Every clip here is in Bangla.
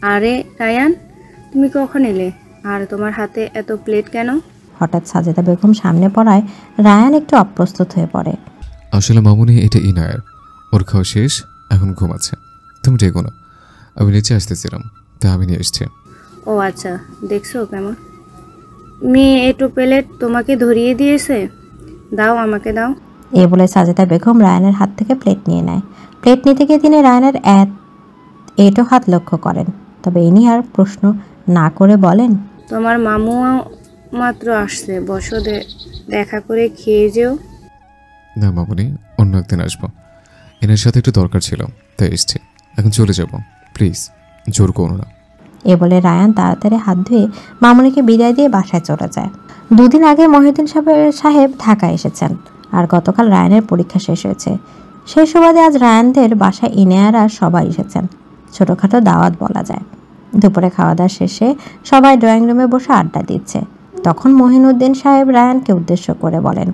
আরে রায়ান, তুমি কখন এলে? আর তোমার হাতে এত প্লেট কেন? হঠাৎ সাজেদা বেগম সামনে পড়ায় রায়ান একটু অপ্রস্তুত হয়ে পড়ে। আসলে মামুনি, এটা ইনায়ের, ওর খাওয়া শেষ, এখন ঘুমাচ্ছে। তুমি ডেকো না, আমি নিচে আসতেছিলাম, তা আমি নিয়ে এসছি। ও আচ্ছা, দেখছো কেমন মেয়ে, একটু প্লেট তোমাকে ধরিয়ে দিয়েছে, দাও আমাকে দাও। এ বলে সাজেদা বেগম রায়ানের হাত থেকে প্লেট নিয়ে নেয়। প্লেট নিতে গিয়ে তিনি রায়ানের এটো হাত লক্ষ্য করেন, তবে ইনি আর প্রশ্ন না করে বলেন, তোমার মামু মাত্র আসছে, বসো, দেখা করে খেয়ে যেও। না মামুনি, অন্য একদিন আসবো, এনার সাথে একটু দরকার ছিল, তাই এসছি। এখন চলে যাব, প্লিজ, জোর করো না। এ বলে রায়ান তাড়াতাড়ি হাত ধুয়ে মামুনিকে বিদায় দিয়ে বাসায় চলে যায়। দুদিন আগে মহিউদ্দিন সাহেব ঢাকায় এসেছেন, আর গতকাল রায়ানের পরীক্ষা শেষ হয়েছে। সেই সুবাদে আজ রায়ানদের বাসায় ইনায়ারা সবাই এসেছেন, ছোটোখাটো দাওয়াত বলা যায়। দুপুরে খাওয়া দাওয়া শেষে সবাই ড্রয়িং রুমে বসে আড্ডা দিচ্ছে। তখন মহিউদ্দিন সাহেব রায়ানকে উদ্দেশ্য করে বলেন,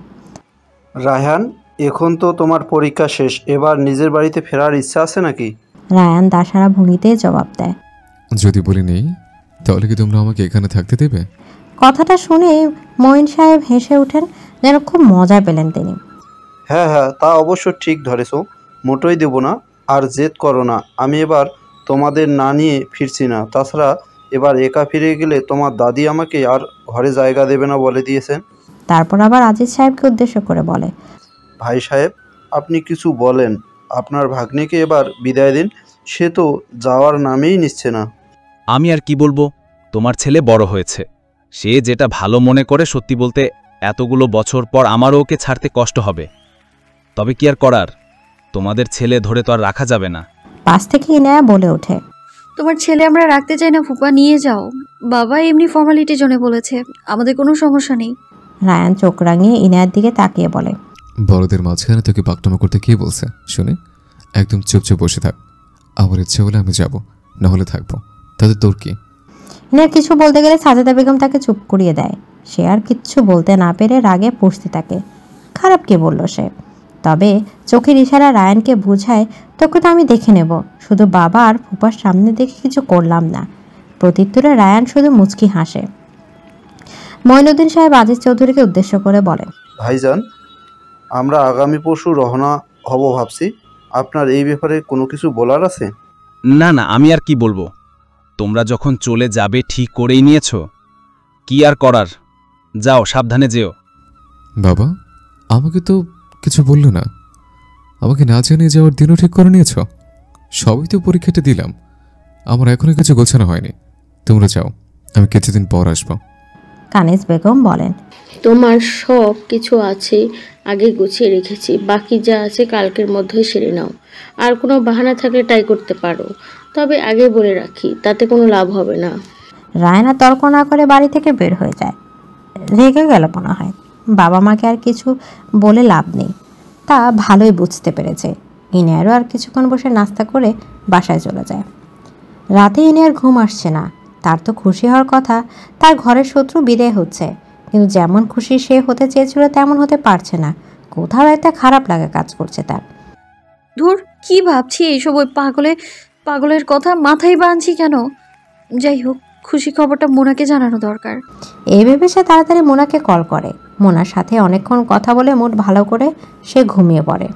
রায়হান, এখন তো তোমার পরীক্ষা শেষ, এবার নিজের বাড়িতে ফেরার ইচ্ছা আছে নাকি? রায়ান দাসারা ভঙ্গিতে জবাব দেয়, যদি বলি নেই, তাহলে কি তোমরা আমাকে এখানে থাকতে দেবে? কথাটা শুনে মঈন সাহেব হেসে ওঠেন, যেন খুব মজা পেলেন তিনি। হ্যাঁ হ্যাঁ, তা অবশ্য ঠিক ধরেছো, মোটেই দেব না। আর জেদ করো না, আমি এবার তোমাদের না নিয়ে ফিরছি না। তাছাড়া এবার একা ফিরে গেলে তোমার দাদি আমাকে আর ঘরে জায়গা দেবে না বলে দিয়েছেন। তারপর আবার আজিজ সাহেবকে উদ্দেশ্য করে বলে, ভাই সাহেব, আপনি কিছু বলেন, আপনার ভাগ্নিকে এবার বিদায় দিন, সে তো যাওয়ার নামেই নিচ্ছে না। আমি আর কি বলবো, তোমার ছেলে বড় হয়েছে, সে যেটা ভালো মনে করে। সত্যি বলতে এতগুলো বছর পর আমারও ওকে ছাড়তে কষ্ট হবে, তবে কি আর করার, তোমাদের ছেলে ধরে তো আর রাখা যাবে না। পাশ থেকে ইনায়া বলে ওঠে, তোমার ছেলে আমরা রাখতে চাই না ফুপা, নিয়ে যাও। বাবা এমনি ফর্মালিটির জন্য বলেছে, আমাদের কোনো সমস্যা নেই। রায়ান চোখ রাঙিয়ে ইনায়ার দিকে তাকিয়ে বলে, বড়দের মাঝখানে তোকে বাকটামা করতে কে বলছে শুনে? একদম চুপচাপ বসে থাক, আমার ইচ্ছে হলে আমি যাব, না হলে থাকবো, তাতে তোর কি? ইনার কিছু বলতে গেলে সাজেদা বেগম তাকে চুপ করিয়ে দেয়। সে আর কিচ্ছু বলতে না পেরে রাগে পুষতে থাকে। খারাপ কে বলল সে? তবে চোখের ইশারা রায়ানকে বুঝায়, তোকে তো আমি দেখে নেব, শুধু বাবা আর ফুপার সামনে দেখে কিছু করলাম না। প্রত্যুত্তরে রায়ান শুধু মুচকি হাসে। মঈনুদ্দিন সাহেব আজিজ চৌধুরীকে উদ্দেশ্য করে বলেন, ভাইজান, আমরা আগামী পরশু রওনা হব ভাবছি, আপনার এই ব্যাপারে কোনো কিছু বলার আছে? না না, আমি আর কি বলবো, তোমরা যখন চলে যাবে ঠিক করেই নিয়েছ, কি আর করার, যাও, সাবধানে যেও। বাবা, আমাকে তো কিছু বললো না, আমাকে না জানিয়ে যাওয়ার দিনও ঠিক করে নিয়েছ? সবই তো পরীক্ষাটা দিলাম, আমার এখনো কিছু গোছানো হয়নি। তোমরা যাও, আমি কিছুদিন পর আসবো। কানিজ বেগম বলেন, তোমার সব কিছু আছে, আগে গুছিয়ে রেখেছি, বাকি যা আছে কালকের মধ্যেই সেরে নাও। আর কোনো বাহানা থাকলে ট্রাই করতে পারো, তবে আগে বলে রাখি, তাতে কোনো লাভ হবে না। রায়না তর্ক না করে বাড়ি থেকে বের হয়ে যায়। রেগে গেল মনে হয়, বাবা মাকে আর কিছু বলে লাভ নেই, তা ভালোই বুঝতে পেরেছে। ইনিয়ারও আর কিছুক্ষণ বসে নাস্তা করে বাসায় চলে যায়। রাতে ইনিয়ার ঘুম আসছে না। তার তো খুশি হওয়ার কথা, তার ঘরের শত্রু বিদায় হচ্ছে, কিন্তু যেমন খুশি সে হতে চেয়েছিল তেমন হতে পারছে না। কোথাও একটা খারাপ লাগা কাজ করছে তার। ধুর, কি ভাবছি এইসব, ওই পাগলের কথা মাথায় বাঁধছি কেন? যাই হোক, খুশি খবরটা মোনাকে জানানো দরকার। এই ভেবে সে তাড়াতাড়ি মোনাকে কল করে। মোনার সাথে অনেকক্ষণ কথা বলে মুড ভালো করে সে ঘুমিয়ে পড়ে।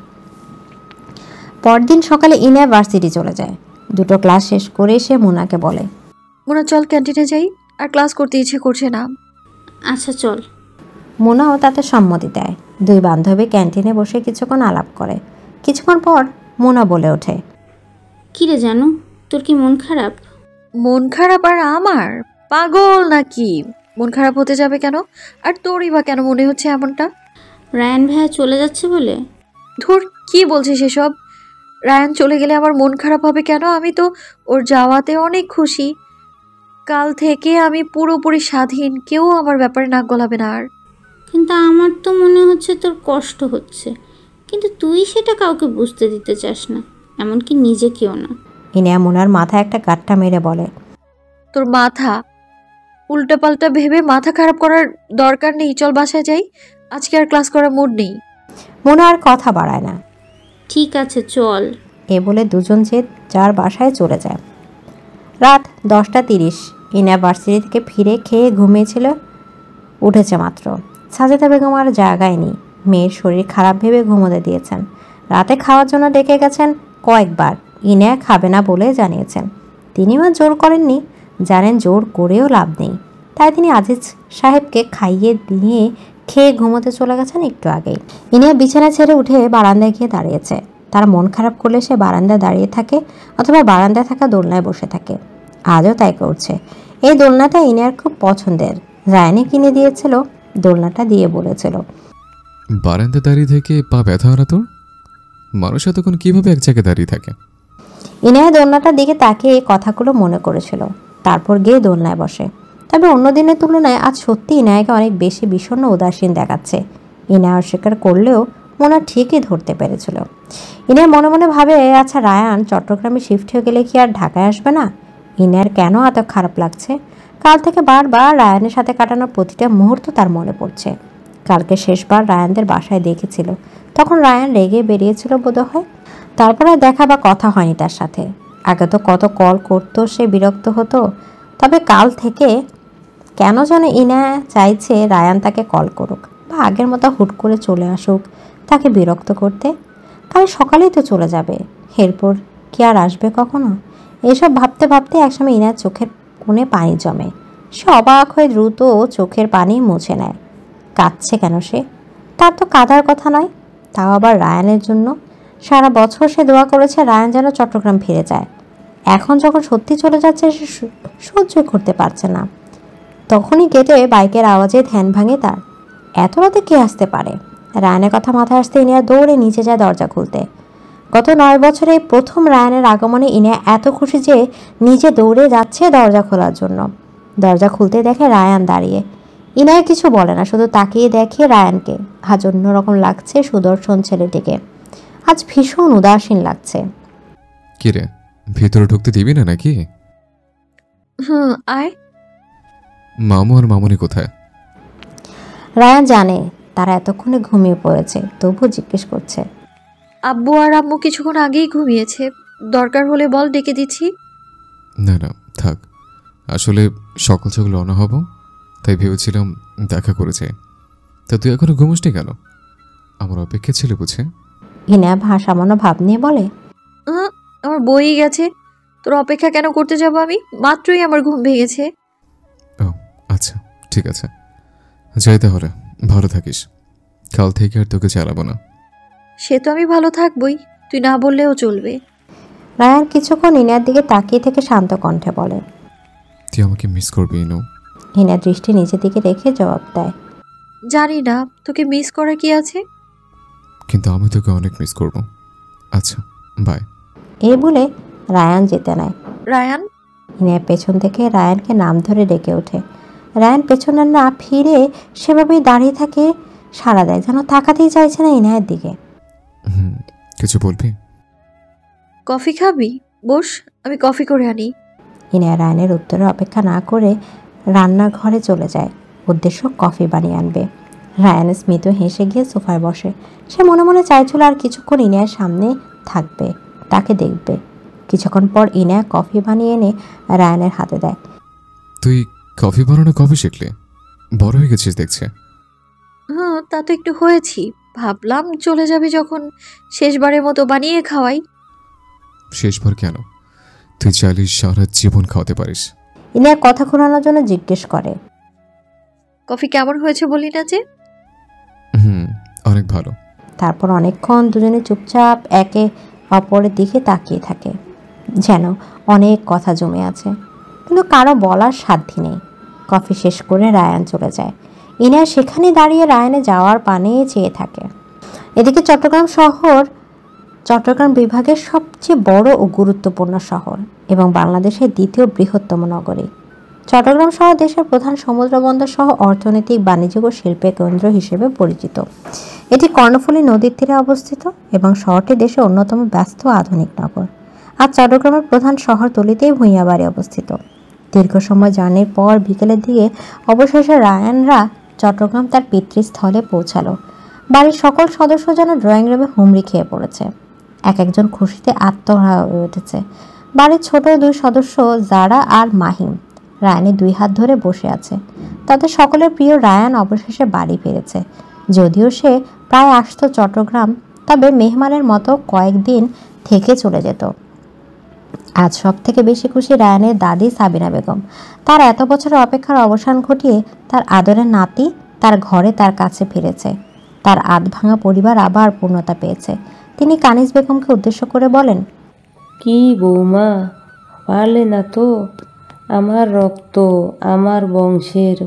পরদিন সকালে ইনিয়া ভার্সিটি চলে যায়। দুটো ক্লাস শেষ করে সে মোনাকে বলে, মোনা চল ক্যান্টিনে যাই, আর ক্লাস করতে ইচ্ছে করছে না। আচ্ছা চল। মোনাও তাতে সম্মতি দেয়। দুই বান্ধবী ক্যান্টিনে বসে কিছুক্ষণ আলাপ করে। কিছুক্ষণ পর মোনা বলে ওঠে, কিরে জানো, তোর কি মন খারাপ? মন খারাপ আর আমার? পাগল নাকি? মন খারাপ হতে যাবে কেন? আর তোরই বা কেন মনে হচ্ছে এমনটা? রায়ান ভাইয়া চলে যাচ্ছে বলে? ধুর, কি বলছিস এসব? রায়ান চলে গেলে আমার মন খারাপ হবে কেন? আমি তো ওর যাওয়াতে অনেক খুশি। কাল থেকে আমি পুরোপুরি স্বাধীন, কেউ আমার ব্যাপারে নাক গলাবে না আর। কিন্তু আমার তো মনে হচ্ছে তোর কষ্ট হচ্ছে, কিন্তু তুই সেটা কাউকে বুঝতে দিতে চাস না, এমনকি নিজেকেও না। ইনিয়া মোনার মাথায় একটা গাঁটটা মেরে বলে, তোর মাথা উল্টাপাল্টা ভেবে মাথা খারাপ করার দরকার নেই, চল বাসায় যাই, আজকে আর ক্লাস করার মুড নেই। মোনা আর কথা বাড়ায় না। ঠিক আছে চল। এ বলে দুজন যে যার বাসায় চলে যায়। রাত 10:30। ইনা ভার্সিটি থেকে ফিরে খেয়ে ঘুমিয়েছিল, উঠেছে মাত্র। সাজেদা বেগম আর জাগায়নি, মেয়ের শরীর খারাপ ভেবে ঘুমোতে দিয়েছেন। রাতে খাওয়ার জন্য ডেকে গেছেন কয়েকবার, ইনা খাবে না বলে জানিয়েছেন। তিনিও জোর করেননি, জানেন জোর করেও লাভ নেই। তাই তিনি আজিজ সাহেবকে খাইয়ে দিয়ে খেয়ে ঘুমোতে চলে গেছেন একটু আগেই। ইনিয়া বিছানা ছেড়ে উঠে বারান্দায় গিয়ে দাঁড়িয়েছে। তার মন খারাপ করলে সে বারান্দায় দাঁড়িয়ে থাকে অথবা বারান্দায় থাকা দোলনায় বসে থাকে। আজও তাই করছে। এই দোলনাটা ইনিয়ার খুব পছন্দের। রায়ানি কিনে দিয়েছিল, দোলনাটা দিয়ে বলেছিল, বারান্দা দাঁড়িয়ে থেকে পা ব্যথা হয় না তোর? মানুষ এতক্ষণ কিভাবে এক জায়গায় দাঁড়িয়ে থাকে? ইনিয়া দোলনাটার দিকে তাকিয়ে এই কথাগুলো মনে করেছিল, তারপর গিয়ে দোলনায় বসে। তবে অন্য দিনের তুলনায় আজ সত্যি ইনায়াকে অনেক বেশি বিষণ্ণ উদাসীন দেখাচ্ছে। ইনায়া অস্বীকার করলেও মনে ঠিকই ধরতে পেরেছিল। ইনায়া মনে মনে ভাবে, আচ্ছা রায়ান চট্টগ্রামে শিফট হয়ে গেলে কি আর ঢাকায় আসবে না? ইনায়ার কেন এত খারাপ লাগছে? কাল থেকে বারবার রায়ানের সাথে কাটানো প্রতিটা মুহূর্ত তার মনে পড়ছে। কালকে শেষবার রায়ানদের বাসায় দেখেছিল, তখন রায়ান রেগে বেরিয়েছিল বোধহয়। তারপর আর দেখা বা কথা হয়নি তার সাথে। আগে তো কত কল করতো, সে বিরক্ত হতো। তবে কাল থেকে কেন যেন ইনায়া চাইছে রায়ান তাকে কল করুক বা আগের মতো হুট করে চলে আসুক তাকে বিরক্ত করতে। কাল সকালেই তো চলে যাবে, এরপর কি আর আসবে কখনো? এসব ভাবতে ভাবতে একসময় ইনার চোখের কোণে পানি জমে। সে অবাক হয়ে দ্রুত চোখের পানি মুছে নেয়। কাঁদছে কেন সে? তার তো কাঁদার কথা নয়, তাও আবার রায়ানের জন্য। সারা বছর সে দোয়া করেছে রায়ান যেন চট্টগ্রাম ফিরে যায়। এখন যখন সত্যি চলে যাচ্ছে সে সহ্য করতে পারছে না। তখনই গেটে বাইকের আওয়াজে ধ্যান ভাঙে তার। এত রাতে কে আসতে পারে? রায়ানের কথা মাথায় আসতে ইনিয়া দৌড়ে নিচে যায় দরজা খুলতে। গত 9 বছরে প্রথম রায়ানের আগমনে ইনিয়া এত খুশি যে নিজে দৌড়ে যাচ্ছে দরজা খোলার জন্য। দরজা খুলতে দেখে রায়ান দাঁড়িয়ে। ইনায়া কিছু বলে না, শুধু তাকিয়ে দেখে রায়ানকে। আজ অন্যরকম লাগছে সুদর্শন ছেলেটিকে। আজ ভীষণ উদাসীন লাগছে। কি রে, ভেতরে ঢুকতে দিবি না নাকি? আয়। মামু আর মামুনি কোথায়? রায়ান জানে তারা এতক্ষণে ঘুমিয়ে পড়েছে, তবুও জিজ্ঞেস করছে। আব্বু আর আম্মু কিছুক্ষণ আগেই ঘুমিয়েছে, দরকার হলে বল, ডেকে দিচ্ছি। না না থাক, আসলে সকাল সকাল রওনা হব, তাই ভেবেছিলাম দেখা করেছে। তা তুই এখনো ঘুমোসনি কেন? আমার অপেক্ষা ছিল বুঝে? ইনা সামান্য ভাব নিয়ে বলে, আমার বই গেছে, তোর অপেক্ষা কেন করতে যাব আমি? মাত্রই আমার ঘুম ভেঙেছে। ও আচ্ছা ঠিক আছে, যাই তাহলে, ভালো থাকিস। কাল থেকে আর তোকে চালাবো না। সে তো আমি ভালো থাকবই, তুই না বললেও চলবে। রায়ান কিছুক্ষণ ইনার দিকে তাকিয়ে থেকে শান্ত কণ্ঠে বলে, তুই আমাকে মিস করবি ইনু? ইনার দৃষ্টি নিচের দিকে রেখে জবাব দেয়, জানি না তোকে মিস করার কি আছে, কিন্তু আমি তোকে অনেক মিস করব। আচ্ছা বাই। এই বলে রায়ান যেতে নেয়। রায়ান। ইনার পেছন থেকে রায়ানকে নাম ধরে ডেকে ওঠে। রায়ান পেছনে না ফিরে সেভাবেই দাঁড়িয়ে থাকে, সাড়া দেয়, যেন তাকাতেই চাইছে না ইনায়ের দিকে। কিছু বলবি? কফি খাবি? বস, আমি কফি করে আনি। ইনায়া রায়ানের উত্তরে অপেক্ষা না করে রান্নাঘরে চলে যায়, উদ্দেশ্য কফি বানিয়ে আনবে। রায়ান স্মিত হেসে গিয়ে সোফায় বসে। সে মনে মনে চাইছিল আর কিছুক্ষণ ইনায়ার সামনে থাকবে, তাকে দেখবে। কিছুক্ষণ পর ইনায়া কফি বানিয়ে এনে রায়ানের হাতে দেয়। তুই কফি বানানো কবে শিখলি? বড় হয়ে গেছিস দেখছে। তা তো একটু হয়েছি, ভাবলাম চলে যাবি যখন শেষবারের মতো বানিয়ে খাওয়াই। শেষবার কেন? তুই চাইলে সারা জীবন খাওয়াতে পারিস। ইনায়া কথা ঘোরানোর জন্য জিজ্ঞেস করে, কফি কেমন হয়েছে বলি না যে? অনেক ভালো। তারপর অনেকক্ষণ দুজনে চুপচাপ একে অপরের দিকে তাকিয়ে থাকে, যেন অনেক কথা জমে আছে, কিন্তু কারো বলার সাধ্য নেই। কফি শেষ করে রায়ান চলে যায়। ইনায়া সেখানে দাঁড়িয়ে রায়ানে যাওয়ার পানে চেয়ে থাকে। এদিকে চট্টগ্রাম বিভাগের সবচেয়ে বড় ও গুরুত্বপূর্ণ শহর এবং বাংলাদেশের দ্বিতীয় বৃহত্তম নগরী। চট্টগ্রাম শহর দেশের প্রধান সমুদ্র বন্দর সহ অর্থনৈতিক, বাণিজ্যিক ও শিল্পের কেন্দ্র হিসেবে পরিচিত। এটি কর্ণফুলী নদীর তীরে অবস্থিত এবং শহরটি দেশের অন্যতম ব্যস্ত আধুনিক নগর। আর চট্টগ্রামের প্রধান শহরতলিতেই ভূঁইয়াবাড়ি অবস্থিত। দীর্ঘ সময় জার্নির পর বিকেলের দিকে অবশেষে রায়ানরা চট্টগ্রাম তার পিতৃস্থলে পৌঁছালো। বাড়ির সকল সদস্য যেন ড্রয়িং রুমে হুমড়ি খেয়ে পড়েছে। এক একজন খুশিতে আত্মহারা হয়ে উঠেছে। বাড়ির ছোট দুই সদস্য জারা আর মাহিম রায়ানের 2 হাত ধরে বসে আছে। তাদের সকলের প্রিয় রায়ান অবশেষে বাড়ি ফিরেছে। যদিও সে প্রায় আসতো চট্টগ্রাম, তবে মেহমানের মতো কয়েকদিন থেকে চলে যেত। আজ সব থেকে বেশি খুশি রায়ানের দাদি সাবিনা বেগম। তার এত বছরের অপেক্ষার অবসান ঘটিয়ে তার আদরের নাতি তার ঘরে তার কাছে ফিরেছে। তার আধভাঙা পরিবার আবার পূর্ণতা পেয়েছে। তিনি কানিজ বেগমকে উদ্দেশ্য করে বলেন, কি বৌমা, পারলে না তো? আমার রক্ত, আমার বংশের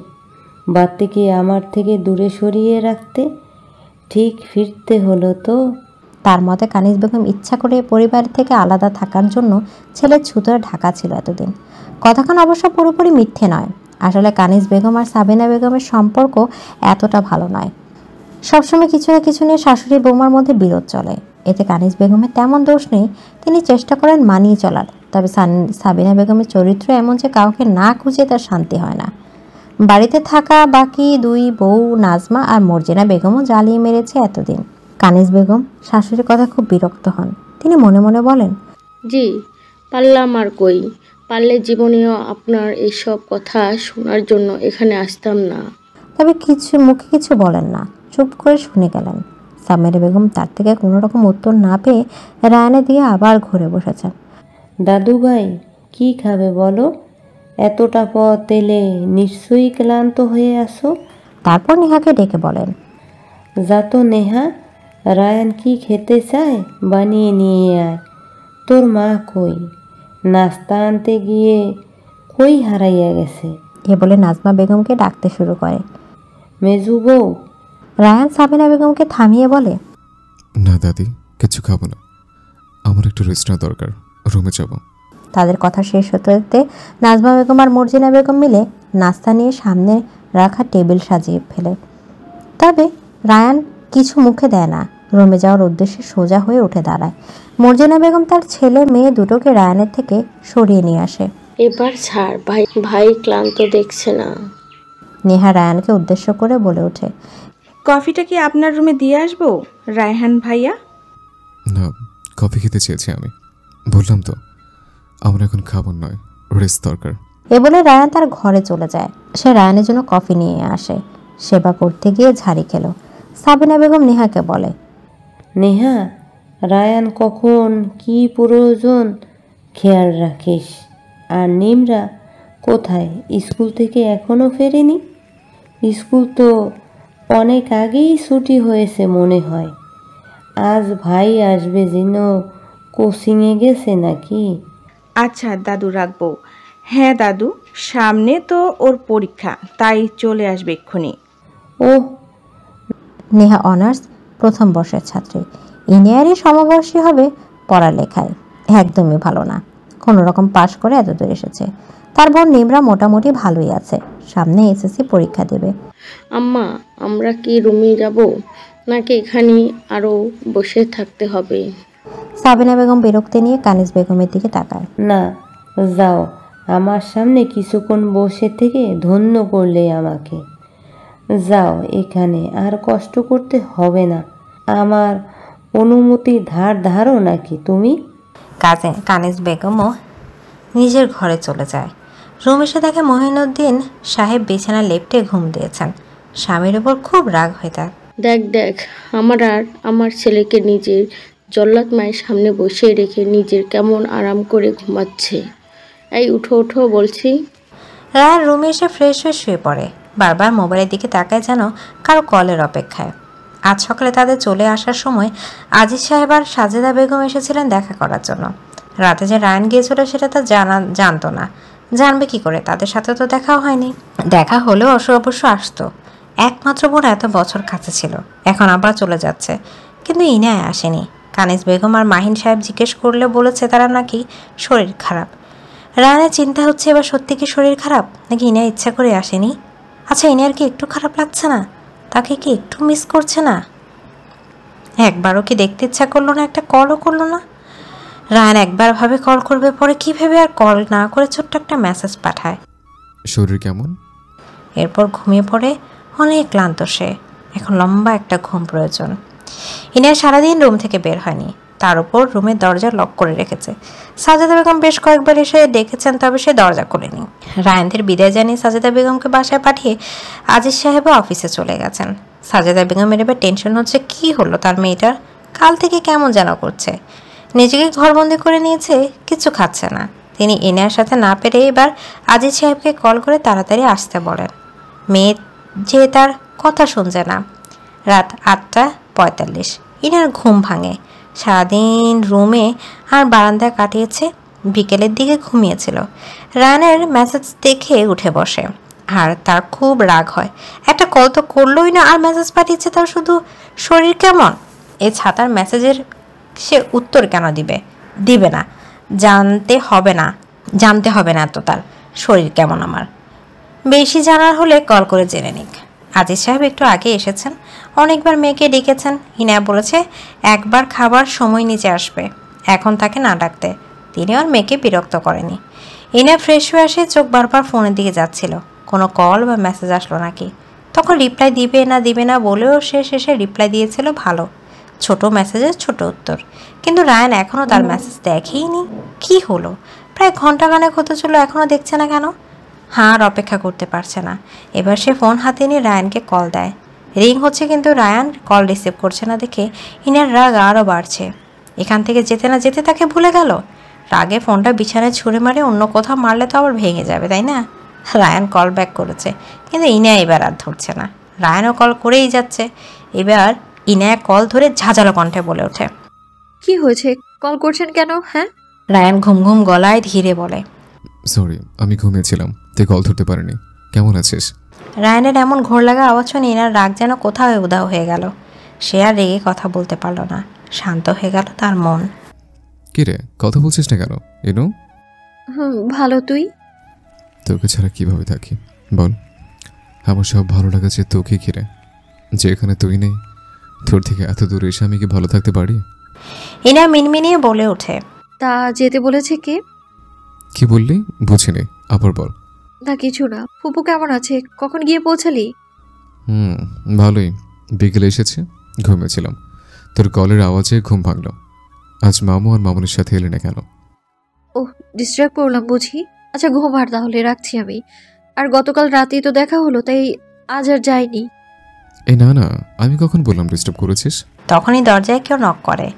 বাতিকে আমার থেকে দূরে সরিয়ে রাখতে ঠিক ফিরতে হলো তো। তার মতে কানিজ বেগম ইচ্ছা করে পরিবার থেকে আলাদা থাকার জন্য ছেলের ছুতোয় ঢাকা ছিল এতদিন। কথাখান অবশ্য পুরোপুরি মিথ্যে নয়। আসলে কানিজ বেগম আর সাবিনা বেগমের সম্পর্ক এতটা ভালো নয়। সবসময় কিছু না কিছু নিয়ে শাশুড়ি বৌমার মধ্যে বিরোধ চলে। এতে কানিজ বেগমের তেমন দোষ নেই, তিনি চেষ্টা করেন মানিয়ে চলার। তবে সাবিনা বেগমের চরিত্র এমন যে কাউকে না খুঁজে তার শান্তি হয় না। বাড়িতে থাকা বাকি 2 বউ নাজমা আর মর্জিনা বেগমও জ্বালিয়ে মেরেছে এতদিন। কানিজ বেগম শাশুড়ির কথা খুব বিরক্ত হন। তিনি মনে মনে বলেন, জি, পারলাম আর কই। পারলে জীবনেও আপনার এইসব কথা শোনার জন্য এখানে আসতাম না। তবে মুখে কিছু বলেন না, চুপ করে শুনে গেলেন। সামিরা বেগম তার থেকে কোনো রকম উত্তর না পেয়ে রায়ানের দিয়ে আবার ঘুরে বসেছেন। দাদু ভাই, কি খাবে বলো? এতটা পথ এলে নিশ্চয়ই ক্লান্ত হয়ে আসো। তারপর নেহাকে ডেকে বলেন, যা তো নেহা, রায়ান কি খেতে চায় বানিয়ে নিয়ে আয়। তোর মা কই? নাস্তা আনতে গিয়ে কই হারাইয়া গেছে। এ বলে নাজমা বেগমকে ডাকতে শুরু করে। মেজু বউ। রায়ান সাবিনা বেগমকে থামিয়ে বলে, না দাদি, কিছু খাবো না, আমার একটু রেস্ট নেওয়া দরকার, রুমে যাব। তাদের কথা শেষ হতে হতে নাজমা বেগম আর মর্জিনা বেগম মিলে নাস্তা নিয়ে সামনে রাখা টেবিল সাজিয়ে ফেলে। তবে রায়ান কিছু মুখে দেয় না, রুমে যাওয়ার উদ্দেশ্যে সোজা হয়ে উঠে দাঁড়ায়। মর্জিনা বেগম তার ছেলে মেয়ে দুটোকে রায়ানের থেকে সরিয়ে নিয়ে আসে। এবার ছাড় ভাই, ভাই ক্লান্ত দেখছে না। নেহা রায়ানকে উদ্দেশ্য করে বলে ওঠে, কফিটা কি আপনার রুমে দিয়ে আসবো রায়হান ভাইয়া? না, কফি খেতে চেয়েছি আমি, বললাম তো আমার এখন খাবার নয়, রেস্ট দরকার। এ বলে রায়ান তার ঘরে চলে যায়। সে রায়ানের জন্য কফি নিয়ে আসে। সেবা করতে গিয়ে ঝাড়ি খেলো। সাবিনা বেগম নেহাকে বলে, নেহা, রায়ান কখন কি প্রয়োজন খেয়াল রাখিস। আর নিমরা কোথায়? স্কুল থেকে এখনো ফেরেনি? স্কুল তো অনেক আগেই ছুটি হয়েছে মনে হয়। আজ ভাই আসবে যেন কোচিংয়ে গেছে নাকি? আচ্ছা দাদু, রাখবো। হ্যাঁ দাদু, সামনে তো ওর পরীক্ষা, তাই চলে আসবে এক্ষুনি। ওহ, নেহা অনার্স প্রথম বর্ষের ছাত্রী। ইঞ্জিনিয়ারিং সমবয়সী হবে, পড়ালেখায় একদমই ভালো না। কোনো রকম পাশ করে এত দূর এসেছে। তার বোন নিমরা মোটামুটি ভালোই আছে, সামনে এসএসসি পরীক্ষা দেবে। আম্মা, আমরা কি রুমে যাব নাকি এখানে আরও বসে থাকতে হবে? সাবিনা বেগম বিরক্তি নিয়ে কানিজ বেগমের দিকে তাকায়। না, যাও, আমার সামনে কিছুক্ষণ বসে থেকে ধন্য করলে আমাকে। যাও, এখানে আর কষ্ট করতে হবে না। আমার অনুমতি ধারো নাকি তুমি? কানিজ বেগমও নিজের ঘরে চলে যায়। রুম এসে দেখে মহিনুদ্দিন সাহেব বিছানা লেপ্টে ঘুম দিয়েছেন। স্বামীর উপর খুব রাগ হয়ে থাকে। দেখ, আমার ছেলেকে নিজের জল্লাদ মায়ের সামনে বসিয়ে রেখে নিজের কেমন আরাম করে ঘুমাচ্ছে। এই উঠো বলছি। রায়ান রুমে এসে ফ্রেশ হয়ে শুয়ে পড়ে। বারবার মোবাইলের দিকে তাকায় যেন কারো কলের অপেক্ষায়। আজ সকালে তাদের চলে আসার সময় আজিজ সাহেব আর সাজেদা বেগম এসেছিলেন দেখা করার জন্য। রাতে যে রায়ান গিয়েছিল সেটা তা জানতো না। জানবে কি করে? তাদের সাথে তো দেখাও হয়নি। দেখা হলেও অবশ্য আসতো। একমাত্র বোন এত বছর কাছে ছিল, এখন আবার চলে যাচ্ছে। কিন্তু ইনায় আসেনি। কানিজ বেগম আর মাহিন সাহেব জিজ্ঞেস করলে বলেছে তারা নাকি শরীর খারাপ। রায়ানের চিন্তা হচ্ছে এবার সত্যি কি শরীর খারাপ, নাকি ইনায় ইচ্ছা করে আসেনি? আচ্ছা, ইনার কি একটু খারাপ লাগছে না? তাকে কি একটু মিস করছে না? একবারও কি দেখতে ইচ্ছা করলো না? একটা কলও করলো না? রায়ান একবার ভাবে কল করবে, পরে কি ভেবে আর কল না করে ছোট্ট একটা মেসেজ পাঠায়। শরীর কেমন? এরপর ঘুমিয়ে পড়ে। অনেক ক্লান্ত সে, এখন লম্বা একটা ঘুম প্রয়োজন। ইনার সারাদিন রুম থেকে বের হয়নি। তার উপর রুমের দরজা লক করে রেখেছে। সাজেদা বেগম বেশ কয়েকবার এসে দেখেছেন, তবে সে দরজা খোলেনি। রায়ানদের বিদায় জানিয়ে সাজেদা বেগমকে বাসায় পাঠিয়ে আজিজ সাহেবও অফিসে চলে গেছেন। সাজেদা বেগমের এবার টেনশন হচ্ছে, কি হলো তার মেয়েটার, কাল থেকে কেমন যেন করছে, নিজেকে ঘরবন্দি করে নিয়েছে, কিছু খাচ্ছে না। তিনি ইনার সাথে না পেরে এবার আজিজ সাহেবকে কল করে তাড়াতাড়ি আসতে বলেন। মেয়ে যে তার কথা শুনছে না। রাত 8:45। ইনার ঘুম ভাঙে। সারাদিন রুমে আর বারান্দায় কাটিয়েছে, বিকেলের দিকে ঘুমিয়েছিল। রায়ানের মেসেজ দেখে উঠে বসে, আর তার খুব রাগ হয়। একটা কল তো করলোই না, আর মেসেজ পাঠিয়েছে তার শুধু শরীর কেমন। এই ছাতার মেসেজের সে উত্তর কেন দিবে না, জানতে হবে না তো তার শরীর কেমন। আমার বেশি জানার হলে কল করে জেনে নিক। আজিজ সাহেব একটু আগে এসেছেন, অনেকবার মেয়েকে ডেকেছেন। হিনা বলেছে একবার খাবার সময় নিচে আসবে, এখন তাকে না ডাকতে। তিনি আর মেয়েকে বিরক্ত করেনি। ইনা ফ্রেশ হয়ে আসে, চোখ বারবার ফোনের দিকে যাচ্ছিল, কোনো কল বা মেসেজ আসলো নাকি। তখন রিপ্লাই দিবে না বলেও সে শেষে রিপ্লাই দিয়েছিল ভালো, ছোট মেসেজের ছোট উত্তর। কিন্তু রায়ান এখনও তার মেসেজ দেখেইনি। কি হলো, প্রায় ঘন্টাখানেক হতে চলো, এখনও দেখছে না কেন? আর অপেক্ষা করতে পারছে না। এবার সে ফোন হাতে নিয়ে রায়ানকে কল দেয়। রিং হচ্ছে, কিন্তু রায়ান কল রিসিভ করছে না দেখে ইনার রাগ আরও বাড়ছে। এখান থেকে যেতে না যেতে তাকে ভুলে গেল। রাগে ফোনটা বিছানায় ছুঁড়ে মারে, অন্য কোথাও মারলে তো আবার ভেঙে যাবে, তাই না? রায়ান কল ব্যাক করেছে, কিন্তু ইনা এবার আর ধরছে না। রায়ানও কল করেই যাচ্ছে। এবার ইনা কল ধরে ঝাঁঝালো কণ্ঠে বলে ওঠে, কি হয়েছে, কল করছেন কেন? হ্যাঁ। রায়ান ঘুম ঘুম গলায় ধীরে বলে, সরি, আমি ঘুমিয়েছিলাম, তুই কল ধরতে পারিনি। কেমন আছিস? রায়ানের এমন ঘোর লাগা আওয়াজ শুনে ইনার রাগ যেন কোথাও উধাও হয়ে গেল। সে আর রেগে কথা বলতে পারল না, শান্ত হয়ে গেল তার মন। কি রে, কথা বলছিস না কেন? ইনু, ভালো। তুই? তোকে ছাড়া কিভাবে থাকি বল? আমার সব ভালো লাগা যে তোকে ঘিরে, যেখানে তুই নেই, তোর থেকে এত দূরে এসে আমি কি ভালো থাকতে পারি? ইনা মিনমিনিয়ে বলে ওঠে, তা যেতে বলেছে কে? কি বললি বুঝিনি, আবার বল। না কিছু না। ফুপু কেমন আছে? কখন গিয়ে পৌঁছালি? ভালোই, বিকেলে এসেছে, ঘুমিয়েছিলাম, তোর কলের আওয়াজে ঘুম ভাঙলো। আজ মামু আর মামুনির সাথে এলে না কেন? ওহ, ডিস্টার্ব করলাম বুঝি। আচ্ছা ঘুমার, তাহলে রাখছি আমি। আর গতকাল রাতেই তো দেখা হলো, তাই আজ আর যাইনি। এই না না, আমি কখন বললাম ডিস্টার্ব করেছিস? তখনই দরজায় কেউ নক করে।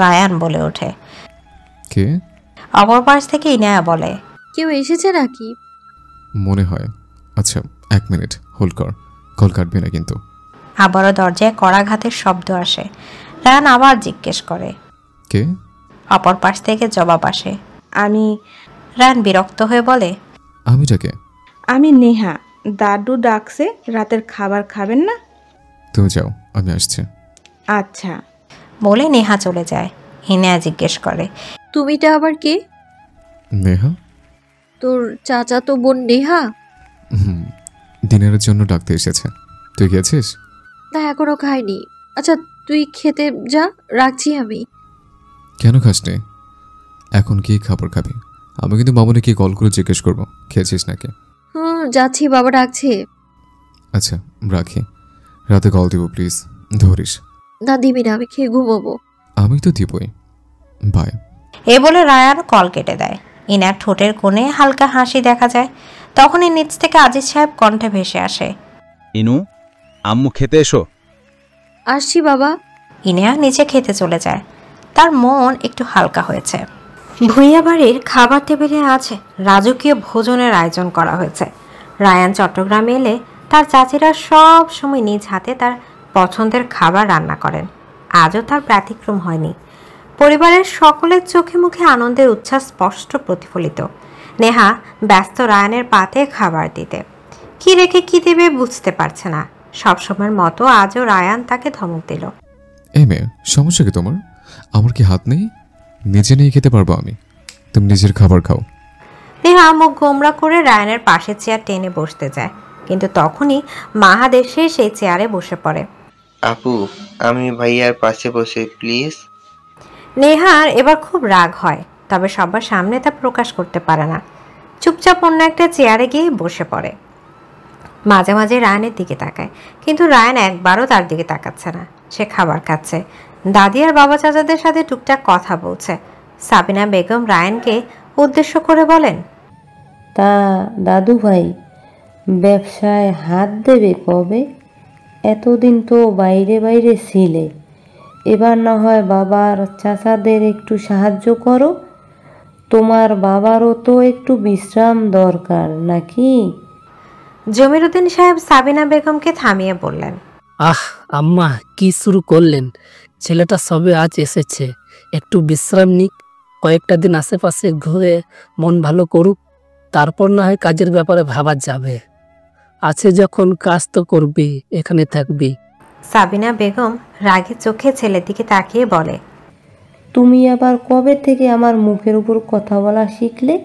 রায়ান বলে ওঠে, কে? অপর পাশ থেকে ইনায়া বলে, কেউ এসেছে নাকি? মনে হয়। আচ্ছা 1 মিনিট হোল্ড কর, কল কাটবি না কিন্তু। আবারও দরজায় কড়াঘাতের শব্দ আসে। রায়ান আবার জিজ্ঞেস করে, কে? অপর পাশ থেকে জবাব আসে, আমি। রায়ান বিরক্ত হয়ে বলে, আমিটাকে? আমি নেহা। দাদু ডাকছে, রাতের খাবার খাবেন না? তুমি যাও, আমি আসছি। আচ্ছা। বলে নেহা চলে যায়। ইনায়া জিজ্ঞেস করে, তুমিটা আবার কে? নেহা? তোর চাচা তো বোন নেহা? ডিনারের জন্য ডাকতে এসেছে। তুই গেছিস? না এখনো খাইনি। আচ্ছা তুই খেতে যা, রাখছি আমি। কেন খাসনি? এখন কি খাবার খাবি? আমি কিন্তু মামুনিকে কল করে জিজ্ঞেস করবো খেয়েছিস নাকি। যাচ্ছি, বাবা ডাকছে। আচ্ছা রাখি, রাতে কল দিব প্লিজ, ধরিস। না দিবি না, আমি খেয়ে ঘুমোবো। আমি তো দিবই, বাই। এ বলে রায়ান কল কেটে দেয়। ইনার ঠোঁটের কোণে হালকা হাসি দেখা যায়। তখনই নিচ থেকে আজিজ সাহেব কণ্ঠে ভেসে আসে, ইনু, আম্মু খেতে এসো। আসছি বাবা। ইনা নিচে খেতে চলে যায়। তার মন একটু হালকা হয়েছে। ভুইয়া বাড়ির খাবার টেবিলে আছে রাজকীয় ভোজনের আয়োজন করা হয়েছে। রায়ান চট্টগ্রামে এলে তার চাচিরা সব সময় নিজ হাতে তার পছন্দের খাবার রান্না করেন। আজও তার ব্যতিক্রম হয়নি। পরিবারের সকলের চোখে মুখে আনন্দের উচ্ছ্বাস স্পষ্ট প্রতিফলিত। নেহা ব্যস্ত রায়ানের পাতে খাবার দিতে। কি রেখে কি দেবে বুঝতে পারছে না। সবসময়ের মতো আজও রায়ান তাকে ধমক দিল, এই মেয়ে, সমস্যা কি তোমার? আমার কি হাত নেই? নিজে নিয়ে খেতে পারবো আমি, তুমি নিজের খাবার খাও। নেহা মুখ গোমরা করে রায়ানের পাশের চেয়ার টেনে বসতে যায়, কিন্তু তখনই মাহাদ এসে সেই চেয়ারে বসে পড়ে। আপু, আমি ভাইয়ার পাশে বসে প্লিজ। নেহার এবার খুব রাগ হয়, তবে সবার সামনে তা প্রকাশ করতে পারে না। চুপচাপ অন্য একটা চেয়ারে গিয়ে বসে পড়ে। মাঝে মাঝে রায়ানের দিকে তাকায়, কিন্তু রায়ান একবারও তার দিকে তাকাচ্ছে না। সে খাবার খাচ্ছে। দাদি আর বাবা চাচাদের সাথে টুকটাক কথা বলছে। সাবিনা বেগম রায়ানকে উদ্দেশ্য করে বলেন, তা দাদু ভাই ব্যবসায় হাত দেবে কবে? এতদিন তো বাইরে বাইরে ছিলে, এবার না হয় বাবার চাচাদের একটু সাহায্য করো। তোমার বাবারও তো একটু বিশ্রাম দরকার নাকি? জমিরুদ্দিন সাহেব সাবিনা বেগমকে থামিয়ে বললেন, আহ আম্মা, কি শুরু করলেন? ছেলেটা সবে আজ এসেছে, একটু বিশ্রাম নিক, কয়েকটা দিন আশেপাশে ঘুরে মন ভালো করুক, তারপর না হয় কাজের ব্যাপারে ভাবা যাবে। আছে যখন কাজ তো করবি, এখানে থাকবি। সাবিনা বেগম রাগে চোখে ছেলের দিকে তাকিয়ে বলে, তুমি আবার কবে থেকে আমার মুখের উপর কথা বলা শিখলে?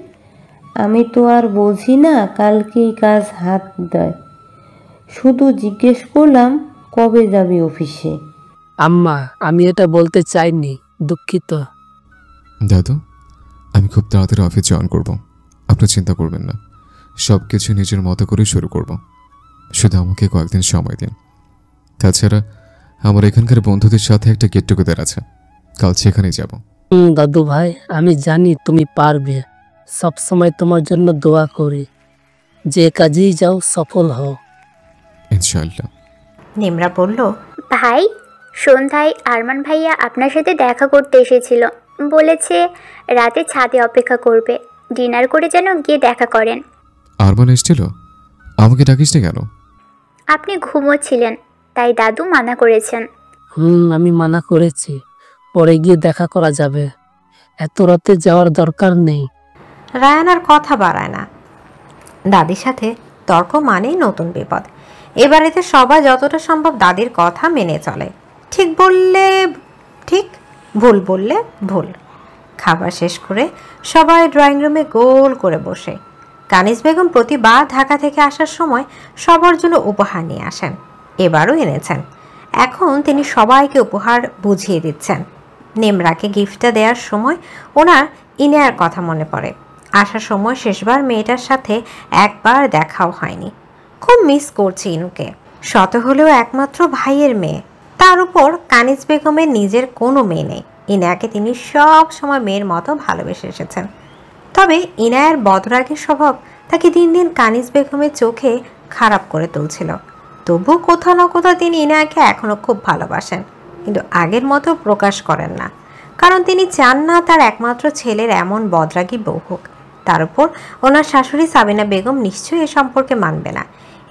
আমি তো আর বুঝি না কালকেই কাজ হাত দেয়, শুধু জিজ্ঞেস করলাম কবে যাবি অফিসে। আম্মা, আমি এটা বলতে চাইনি, দুঃখিত। দাদু, আমি খুব তাড়াতাড়ি অফিস জয়েন করব। আপনি চিন্তা করবেন না, সব কিছু নিজের মতো করে শুরু করব। শুধু আমাকে কয়েকদিন সময় দিন। তাছাড়া আমার এখানকার বন্ধুদের সাথে একটা গেট টুগেদার আছে, কাল সেখানেই যাব। দাদু ভাই, আমি জানি তুমি পারবে, সব সময় তোমার জন্য দোয়া করি। যে কাজেই যাও সফল হও ইনশাআল্লাহ। নিমরা বলল, ভাই, সন্ধ্যায় আরমান ভাইয়া আপনার সাথে দেখা করতে এসেছিল, বলেছে রাতে ছাদে অপেক্ষা করবে, ডিনার করে যেন গিয়ে দেখা করেন। আরমান এসেছিল? আমাকে ডাকিসনি কেন? আপনি ঘুমোচ্ছিলেন, তাই দাদু মানা করেছেন। আমি মানা করেছি, পরে গিয়ে দেখা করা যাবে, এত রাতে যাওয়ার দরকার নেই। রায়ান আর কথা বাড়ায় না। দাদির সাথে তর্ক মানেই নতুন বিপদ। এ বাড়িতে সবাই যতটা সম্ভব দাদির কথা মেনে চলে। ঠিক বললে ঠিক, ভুল বললে ভুল। খাবার শেষ করে সবাই ড্রয়িং রুমে গোল করে বসে। কানিজ বেগম প্রতিবার ঢাকা থেকে আসার সময় সবার জন্য উপহার নিয়ে আসেন, এবারও এনেছেন। এখন তিনি সবাইকে উপহার বুঝিয়ে দিচ্ছেন। নেমরাকে গিফটটা দেওয়ার সময় ওনার ইনায়ার কথা মনে পড়ে। আসার সময় শেষবার মেয়েটার সাথে একবার দেখাও হয়নি। খুব মিস করছি ইনুকে। শত হলেও একমাত্র ভাইয়ের মেয়ে, তার উপর কানিজ বেগমের নিজের কোনো মেয়ে নেই। ইনায়াকে তিনি সব সময় মেয়ের মতো ভালোবেসে এসেছেন। তবে ইনায়ার বদরাগের স্বভাব তাকে দিন দিন কানিজ বেগমের চোখে খারাপ করে তুলছিল। তবু কোথাও না কোথাও তিনি ইনায়াকে এখনও খুব ভালোবাসেন, কিন্তু আগের মতো প্রকাশ করেন না, কারণ তিনি চান না তার একমাত্র ছেলের এমন বদরাগী বউ হোক। তার উপর ওনার শাশুড়ি সাবিনা বেগম নিশ্চয়ই এ সম্পর্কে মানবে না,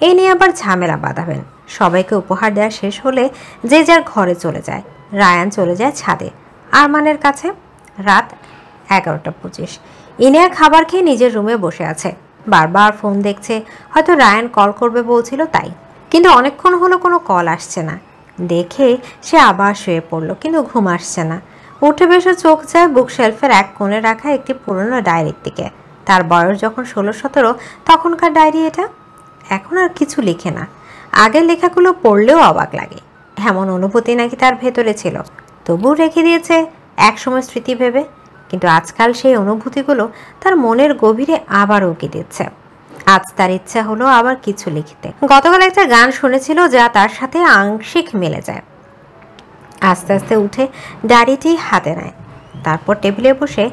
এই নিয়ে আবার ঝামেলা বাঁধাবেন। সবাইকে উপহার দেওয়া শেষ হলে যে যার ঘরে চলে যায়। রায়ান চলে যায় ছাদে আরমানের কাছে। রাত 11:25। ইনিয়া খাবার খেয়ে নিজের রুমে বসে আছে, বারবার ফোন দেখছে। হয়তো রায়ান কল করবে বলছিল তাই, কিন্তু অনেকক্ষণ হলো কোনো কল আসছে না। দেখে সে আবার শুয়ে পড়ল, কিন্তু ঘুম আসছে না। উঠে বসে চোখ যায় বুকশেলফের এক কোণে রাখা একটি পুরনো ডায়েরির দিকে। তার বয়স যখন 16-17 তখনকার ডায়েরি এটা। এখন আর কিছু লিখে না, আগের লেখাগুলো পড়লেও অবাক লাগে। এমন অনুভূতি নাকি তার ভেতরে ছিল, তবু রেখে দিয়েছে একসময় স্মৃতি ভেবে। কিন্তু আজকাল সেই অনুভূতিগুলো তার মনের গভীরে আবার উকি দিচ্ছে। আজ তার ইচ্ছা হলো আবার কিছু লিখতে। গতকাল একটা গান শুনেছিল যা তার সাথে আংশিক মিলে যায়। আস্তে আস্তে উঠে ডায়েরিটি হাতে নেয়, তারপর টেবিলে বসে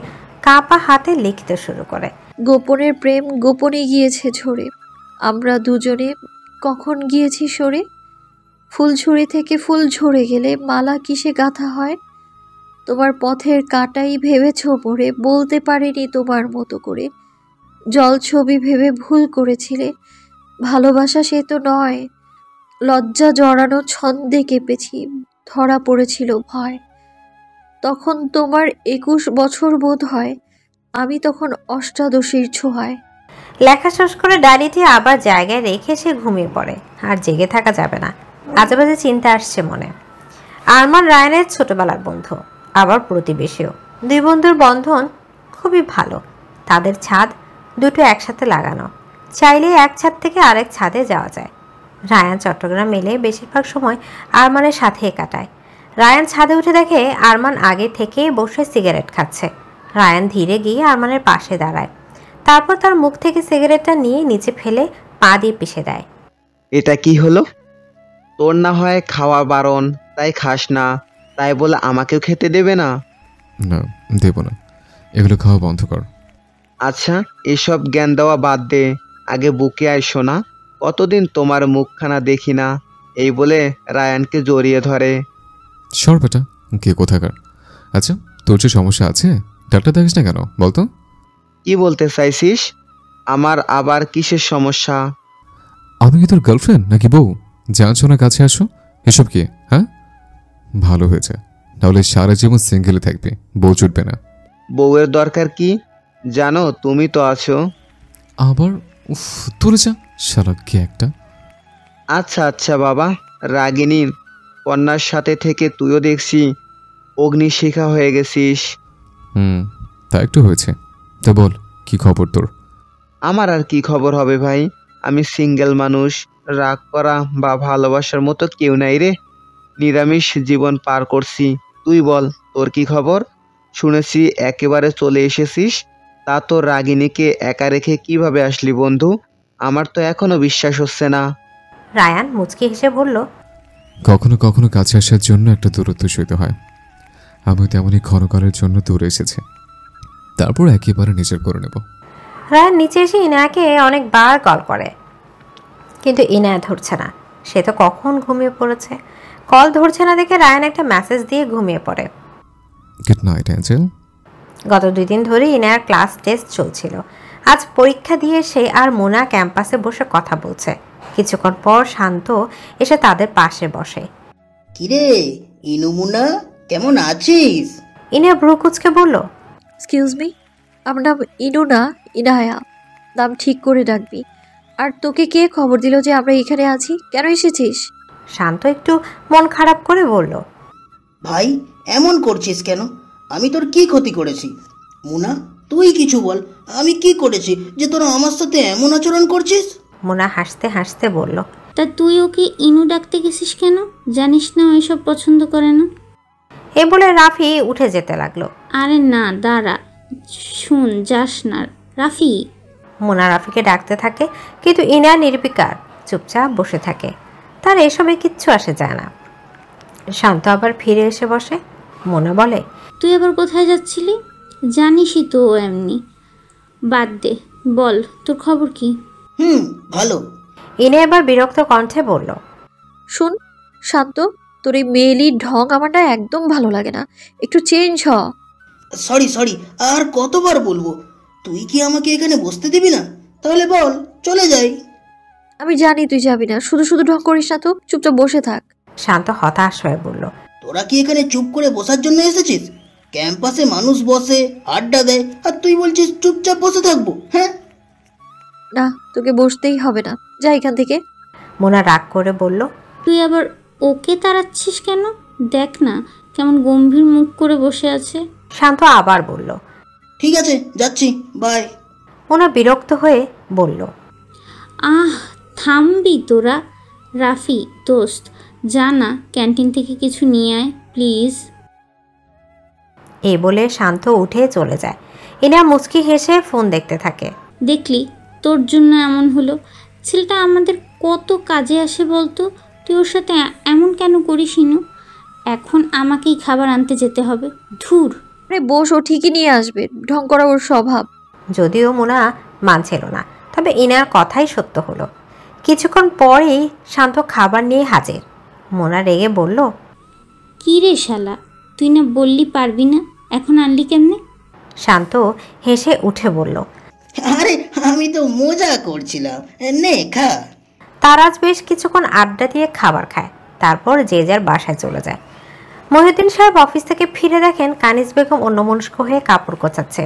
কাঁপা হাতে লিখতে শুরু করে। গোপনের প্রেম গোপনে গিয়েছে ঝরে, আমরা দুজনে কখন গিয়েছি সরে। ফুলঝুরি থেকে ফুল ঝরে গেলে মালা কিসে গাঁথা হয়। তোমার পথের কাটাই ভেবেছ পড়ে, বলতে পারিনি তোমার মতো করে। জল ছবি ভেবে ভুল করেছিলে, ভালোবাসা সে তো নয়। লজ্জা জড়ানো ছন্দে কেঁপেছি, ধরা পড়েছিল ভয়। তখন তোমার 21 বছর বোধ হয়, আমি তখন অষ্টাদশীর ছোঁয়ায়। লেখা শেষ করে ডায়েরিটি আবার জায়গায় রেখে সে ঘুমিয়ে পড়ে। আর জেগে থাকা যাবে না, আজেবাজে চিন্তা আসছে মনে। আরমান রায়ানের ছোটবেলার বন্ধু, আবার প্রতিবেশীও। দুই বন্ধুর বন্ধন খুবই ভালো। তাদের ছাদ দুটো একসাথে লাগানো, চাইলে এক ছাদ থেকে আরেক ছাদে যাওয়া যায়। রায়ান চট্টগ্রাম এলে বেশিরভাগ সময় আরমানের সাথেই কাটায়। রায়ান ছাদে উঠে দেখে আরমান আগে থেকেই বসে সিগারেট খাচ্ছে। রায়ান ধীরে গিয়ে আরমানের পাশে দাঁড়ায়, তারপর তার মুখ থেকে সিগারেটটা নিয়ে নিচে ফেলে পা দিয়ে পিষে দেয়। এটা কি হলো? তোর না হয় খাওয়া বারণ, তাই খাস না, তাই বলে আমাকেও খেতে দেবে না? না, দেব না। এগুলো খাওয়া বন্ধ কর। আচ্ছা, এসব জ্ঞান দেওয়া বাদ দে, আগে বুকে আয় শোনা। কতদিন তোমার মুখখানা দেখি না। এই বলে রায়ানকে জড়িয়ে ধরে। সর বেটা, কে কোথাকার। আচ্ছা, তোর যে সমস্যা আছে ডাক্তার দেখিস না কেন বলতো? কি বলতে চাইছিস? আমার আবার কিসের সমস্যা? আমি কি তোর গার্লফ্রেন্ড নাকি বউ? জানছো না, কাছে আসো। এসব কি? হ্যাঁ, ভালো হয়েছে, তাহলে সারা জীবন সিঙ্গেলে থাকবে, বউ জুটবে না। বউয়ের দরকার কি? জানো তুমি তো আছো। আবার উফ, তোরে যা শালা কি একটা। আচ্ছা আচ্ছা বাবা, রাগিনীর কন্যার সাথে থেকে তুইও দেখছি অগ্নিশিখা হয়ে গেছিস। তা একটু হয়েছে। তা বল, কি খবর তোর? আমার আর কি খবর হবে ভাই, আমি সিঙ্গেল মানুষ, রাগ করা বা ভালোবাসার মতো কেউ নাই রে, নিরামিষ জীবন পার করছি। তুই বল, তোর কি খবর? শুনেছি একেবারে চলে এসেছিস, তা তো রাগিনীকে একা রেখে কিভাবে আসলি বন্ধু? আমার তো এখনো বিশ্বাস হচ্ছে না। রায়ান মুচকি হেসে বলল, কখনো কখনো কাছে আসার জন্য একটা দূরত্ব সইতে হয়। আমি তেমনই ক্ষণকালের জন্য দূরে এসেছি, তারপর একেবারে নিজের করে নেব। রায়ান নিচে এসে ইনায়াকে অনেকবার কল করে, কিন্তু ইনায়া ধরছে না। সে তো কখন ঘুমিয়ে পড়েছে। কল ধরছে না দেখে রায়ান একটা মেসেজ দিয়ে ঘুমিয়ে পড়ে। Good night Angel. গত 2 দিন ধরে ইনায়ার ক্লাস টেস্ট চলছিল। আজ পরীক্ষা দিয়ে সে আর মোনা ক্যাম্পাসে বসে কথা বলছে। কিছুক্ষণ পর শান্ত এসে তাদের পাশে বসে। কিরে ইনু, মুনা কেমন আছিস? ইনায়া ভ্রু কুঁচকে বলল, এক্সকিউজ মি, আমার নাম ইনু না, ইনায়া। নাম ঠিক করে ডাকবি। আর তোকে কে খবর দিল যে আমরা এখানে আছি? কেন এসেছিস? শান্ত একটু মন খারাপ করে বলল, ভাই এমন করছিস কেন? আমি তোর কি ক্ষতি করেছি? মুনা তুই কিছু বল, আমি কি করেছি যে তোরা আমার সাথে এমন আচরণ করছিস? মোনা হাসতে হাসতে বলল, তা তুই ওকে ইনু ডাকতে গেছিস কেন? জানিস না ও এসব পছন্দ করে না? এ বলে রাফি উঠে যেতে লাগলো। আরে না, দাঁড়া, শুন, যাস না রাফি। মোনা রাফিকে ডাকতে থাকে, কিন্তু ইনা নির্বিকার চুপচাপ বসে থাকে। তার এসবে কিচ্ছু আসে যায় না। শান্ত আবার ফিরে এসে বসে। মোনা বলে, তুই আবার কোথায় যাচ্ছিলি? জানিসই তো ও এমনি। বাদ দে, বল তোর খবর কি? ভালো। ইনে এবার বিরক্ত কণ্ঠে বলল, শোন শান্ত, তোর এই মেয়েলি ঢং আমার না একদম ভালো লাগে না, একটু চেঞ্জ হ। সরি, আর কতবার বলবো? তুই কি আমাকে এখানে বসতে দিবি না? তাহলে বল, চলে যাই। আমি জানি তুই যাবি না, শুধু শুধু ঢং করিস না তো, চুপচাপ বসে থাক। শান্ত হতাশ হয়ে বলল, তোরা কি এখানে চুপ করে বসার জন্য এসেছিস? ক্যাম্পাসে মানুষ বসে, আড্ডা দেয়, আর তুই বলছিস চুপচাপ বসে থাকবো? হ্যাঁ না, তোকে বসতেই হবে না, যা এখান থেকে। মোনা রাগ করে বলল, তুই আবার ওকে তাড়াচ্ছিস কেন? দেখ না কেমন গম্ভীর মুখ করে বসে আছে। শান্ত আবার বলল, ঠিক আছে, যাচ্ছি, বাই। মোনা বিরক্ত হয়ে বলল, থামবি তোরা? রাফি দোস্ত, যা না ক্যান্টিন থেকে কিছু নিয়ে আয় প্লিজ। এই বলে শান্ত উঠে চলে যায়। ইনা মুচকি হেসে ফোন দেখতে থাকে। দেখলি, তোর জন্য এমন হলো। ছেলেটা আমাদের কত কাজে আসে বলতো, তুই ওর সাথে এমন কেন করিস ইনু? এখন আমাকেই খাবার আনতে যেতে হবে। ধুর। আরে বস, ও ঠিকই নিয়ে আসবে, ঢং করা ওর স্বভাব। যদিও মোনা মানছিল না, তবে ইনার কথাই সত্য হলো। কিছুক্ষণ পরেই শান্ত খাবার নিয়ে হাজির। মোনা রেগে বলল, কি রে শালা, তুই না বললি পারবি না, এখন আনলি কেমনে? শান্ত হেসে উঠে বলল, আরে আমি তো মজা করছিলাম, নে খা। তারাজ বেশ কিছুক্ষণ আড্ডা দিয়ে খাবার খায়, তারপর যে যার বাসায় চলে যায়। মহিউদ্দিন সাহেব অফিস থেকে ফিরে দেখেন কানিজ বেগম অন্যমনস্ক হয়ে কাপড় গোছাচ্ছে।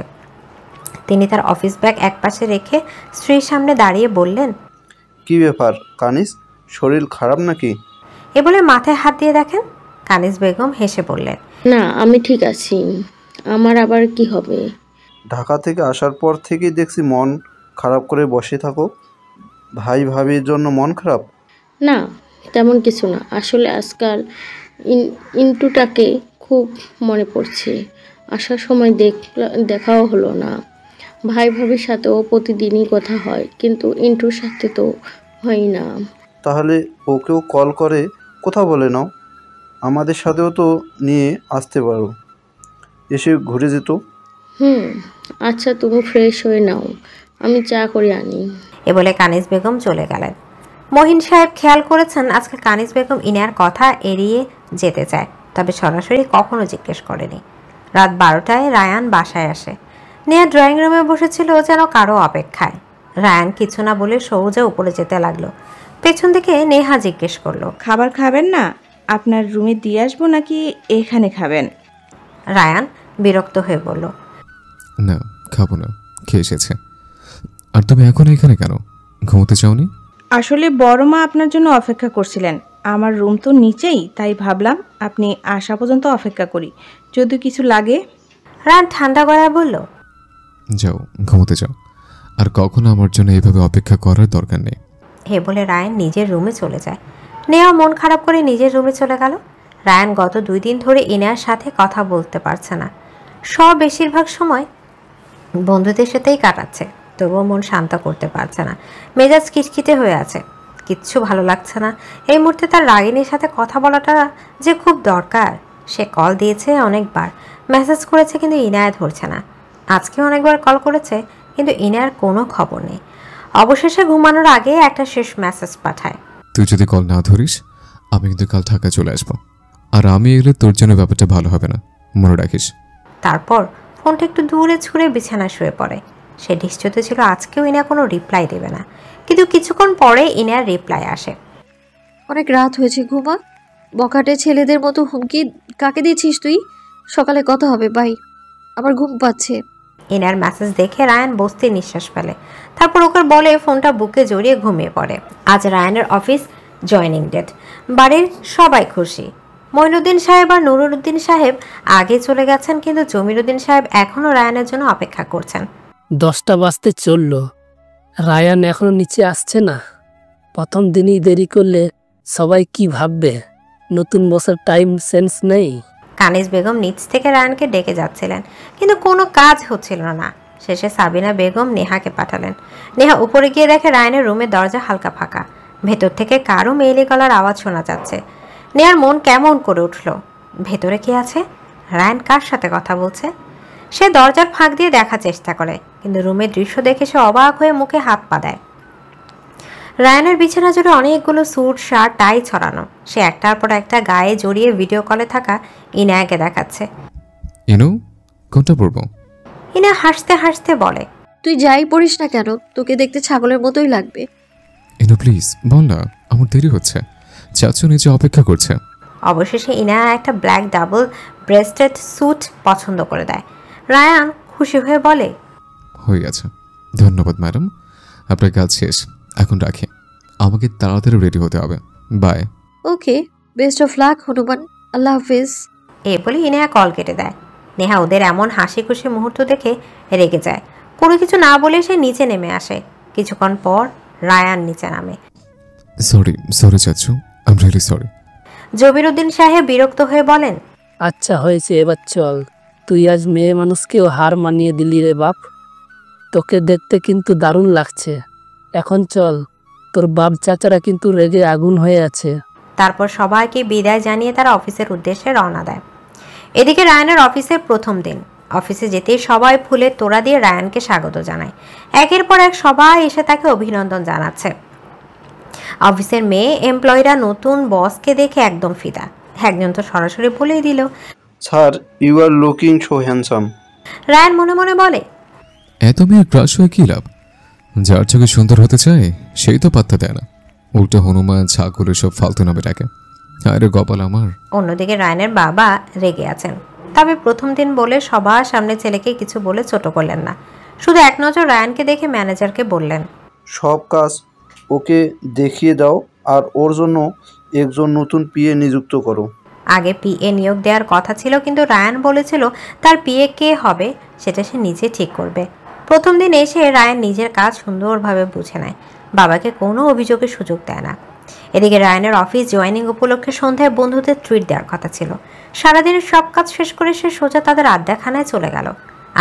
তিনি তার অফিস ব্যাগ একপাশে রেখে স্ত্রীর সামনে দাঁড়িয়ে বললেন, কি ব্যাপার কানিজ, শরীর খারাপ নাকি? এ বলে মাথায় হাত দিয়ে দেখেন। কানিজ বেগম হেসে বললেন, না আমি ঠিক আছি, আমার আবার কি হবে? ঢাকা থেকে আসার পর থেকেই দেখছি মন খারাপ করে বসে থাকো। ভাই ভাবির জন্য মন খারাপ? না তেমন কিছু না, আসলে আজকাল ইন্টুটাকে খুব মনে পড়ছে। আসার সময় দেখাও হলো না। ভাই ভাবির সাথেও প্রতিদিনই কথা হয়, কিন্তু ইন্টুর সাথে তো হয় না। তাহলে ওকেও কল করে কথা বলে নাও। আমাদের সাথেও তো নিয়ে আসতে পারো, এসে ঘুরে যেত। আচ্ছা তুমি ফ্রেশ হয়ে নাও, আমি চা করে আনি। এ বলে কানিজ বেগম চলে গেলেন। মহিন সাহেব খেয়াল করেছেন আজকে কানিজ বেগম ইনার কথা এড়িয়ে যেতে চায়, তবে সরাসরি কখনো জিজ্ঞেস করেনি। রাত 12টায় রায়ান বাসায় আসে। নেহা ড্রয়িং রুমে বসেছিল যেন কারো অপেক্ষায়। রায়ান কিছু না বলে সোজা উপরে যেতে লাগলো। পেছন থেকে নেহা জিজ্ঞেস করলো, খাবার খাবেন না? আপনার রুমে দিয়ে আসবো নাকি এখানে খাবেন? রায়ান বিরক্ত হয়ে বলল, না খাবো না, খেয়ে এসেছে। আর তুমি এখন এখানে কেন, ঘুমোতে চাওনি? আসলে বড় মা আপনার জন্য অপেক্ষা করছিলেন। আমার রুম তো নিচেই, তাই ভাবলাম আপনি আসা পর্যন্ত অপেক্ষা করি, যদি কিছু লাগে। রায়ান ঠান্ডা গলায় বলল, যাও ঘুমোতে যাও, আর কখনো আমার জন্য এইভাবে অপেক্ষা করার দরকার নেই। হে বলে রায়ান নিজের রুমে চলে যায়। নেহা মন খারাপ করে নিজের রুমে চলে গেল। রায়ান গত 2 দিন ধরে ইনার সাথে কথা বলতে পারছে না। বেশিরভাগ সময় বন্ধুদের সাথেই কাটাচ্ছে, তবুও মন শান্ত করতে পারছে না। মেজাজ খিটখিটে হয়ে আছে, কিচ্ছু ভালো লাগছে না। এই মুহূর্তে তার রাগিনীর সাথে কথা বলাটা যে খুব দরকার। সে কল দিয়েছে অনেকবার, মেসেজ করেছে, কিন্তু ইনায়া ধরছে না। আজকে অনেকবার কল করেছে, কিন্তু ইনার কোনো খবর নেই। অবশেষে ঘুমানোর আগে একটা শেষ মেসেজ পাঠায়, তুই যদি কল না ধরিস আমি কিন্তু কাল ঢাকা চলে আসবো, আর আমি এলে তোর জন্য ব্যাপারটা ভালো হবে না, মনে রাখিস। তারপর ফোনটা একটু দূরে ছুঁড়ে বিছানায় শুয়ে পড়ে। সে নিশ্চিত ছিল আজকেও ইনা কোনো রিপ্লাই দেবে না, কিন্তু কিছুক্ষণ পরে ইনার রিপ্লাই আসে, অনেক রাত হয়েছে, ঘুমা। বকাটে ছেলেদের মতো হুমকি কাকে দিয়েছিস তুই? সকালে কথা হবে, বাই, আমার ঘুম পাচ্ছে। ইনার মেসেজ দেখে রায়ান বসতে নিঃশ্বাস ফেলে। তারপর ওকে বলে ফোনটা বুকে জড়িয়ে ঘুমিয়ে পড়ে। আজ রায়ানের অফিস জয়েনিং ডেট। বাড়ির সবাই খুশি। মঈনুদ্দিন সাহেব আর নুরুদ্দিন সাহেব আগে চলে গেছেন, কিন্তু জমিরুদ্দিন সাহেব এখনও রায়ানের জন্য অপেক্ষা করছেন। 10টা বাজতে চলল, রায়ান এখনো নিচে আসছে না। প্রথম দিনই দেরি করলে সবাই কি ভাববে? নতুন বছর টাইম সেন্স নেই। কানিজ বেগম নিচ থেকে রায়ানকে ডেকে যাচ্ছিলেন, কিন্তু কোনো কাজ হচ্ছিল না। শেষে সাবিনা বেগম নেহাকে পাঠালেন। নেহা উপরে গিয়ে দেখে রায়ানের রুমের দরজা হালকা ফাঁকা। ভেতর থেকে কারো মেয়েলি গলার আওয়াজ শোনা যাচ্ছে। নেহার মন কেমন করে উঠল। ভেতরে কি আছে? রায়ান কার সাথে কথা বলছে? সে দরজার ফাঁক দিয়ে দেখার চেষ্টা করে, কিন্তু রুমের দৃশ্য দেখে সে অবাক হয়ে মুখে হাত পা দেয়। রায়ানের বিছানা জুড়ে অনেকগুলো স্যুট, শার্ট, টাই ছড়ানো। সে একটার পর একটা গায়ে জড়িয়ে ভিডিও কলে থাকা ইনায়াকে দেখাচ্ছে। ইনু, কোনটা পরবো? ইনা হাসতে হাসতে বলে, তুই যাই পড়িস না কেন, তোকে দেখতে ছাগলের মতোই লাগবে। ইনু প্লিজ বল না, আমার দেরি হচ্ছে, চাচু নিচে অপেক্ষা করছে। অবশেষে ইনা একটা ব্ল্যাক ডাবল ব্রেস্টেড স্যুট পছন্দ করে দেয়। রায়ান খুশি হয়ে বলে, হয়ে গেছে, ধন্যবাদ ম্যাডাম, আপনার কাজ শেষ, এখন রাখি, আমাকে তাড়াতাড়ি রেডি হতে হবে, bye. Okay, best of luck Hanuman, আল্লাহ হাফিজ। এই বলে ইনায়া কল কেটে দেয়। নেহা ওদের এমন হাসি খুশি মুহূর্ত দেখে রেগে যায়। কোনো কিছু না বলে সে নিচে নেমে আসে। কিছুক্ষণ পর রায়ান নিচে নামে। সরি চাচু, আই এম রিয়েলি সরি। জবিরুদ্দিন সাহেব বিরক্ত হয়ে বলেন, আচ্ছা হয়েছে, এবার চল। তুই আজ মেয়ে মানুষকেও হার মানিয়ে দিলি রে বাপ। তোকে দেখতে কিন্তু দারুণ লাগছে। এখন চল, তোর বাপ চাচারা কিন্তু রেগে আগুন হয়ে আছে। তারপর সবাইকে বিদায় জানিয়ে তারা অফিসের উদ্দেশ্যে রওনা দেয়। এদিকে রায়ানের অফিসের প্রথম দিন। অফিসে যেতেই সবাই ফুলের তোড়া দিয়ে রায়ানকে স্বাগত জানায়। একের পর এক সবাই এসে তাকে অভিনন্দন জানাচ্ছে। অফিসের মেয়ে এমপ্লয়িরা নতুন বসকে দেখে একদম ফিদা। একজন তো সরাসরি বলেই দিল, sir, you are looking so handsome. Ryan মনে মনে বলে, এত মেয়ে ক্রাশ হয়ে কি লাভ? যার চোখে সুন্দর হতে চায় সেই তো পাত্তা দেয় না, উল্টো হনুমান, ছাগল সব ফালতু নামে ডাকে। আরে কপাল আমার। অন্যদিকে রায়ানের বাবা রেগে আছেন। তবে প্রথম দিন বলে সবার সামনে ছেলেকে কিছু বলে ছোট করলেন না। শুধু এক নজর রায়ানকে দেখে ম্যানেজারকে বললেন, সব কাজ ওকে দেখিয়ে দাও, আর ওর জন্য একজন নতুন পিএ নিযুক্ত করো। আগে পিএ নিয়োগ দেওয়ার কথা ছিল, কিন্তু রায়ান বলেছিল তার পিএ কে হবে সেটা সে নিজে ঠিক করবে। প্রথম দিন এসে রায়ান নিজের কাজ সুন্দরভাবে বুঝে নেয়, বাবাকে কোনো অভিযোগের সুযোগ দেয় না। এদিকে রায়ানের অফিস জয়েনিং উপলক্ষে সন্ধ্যায় বন্ধুদের ট্রিট দেওয়ার কথা ছিল। সারাদিনের সব কাজ শেষ করে সে সোজা তাদের আড্ডাখানায় চলে গেল।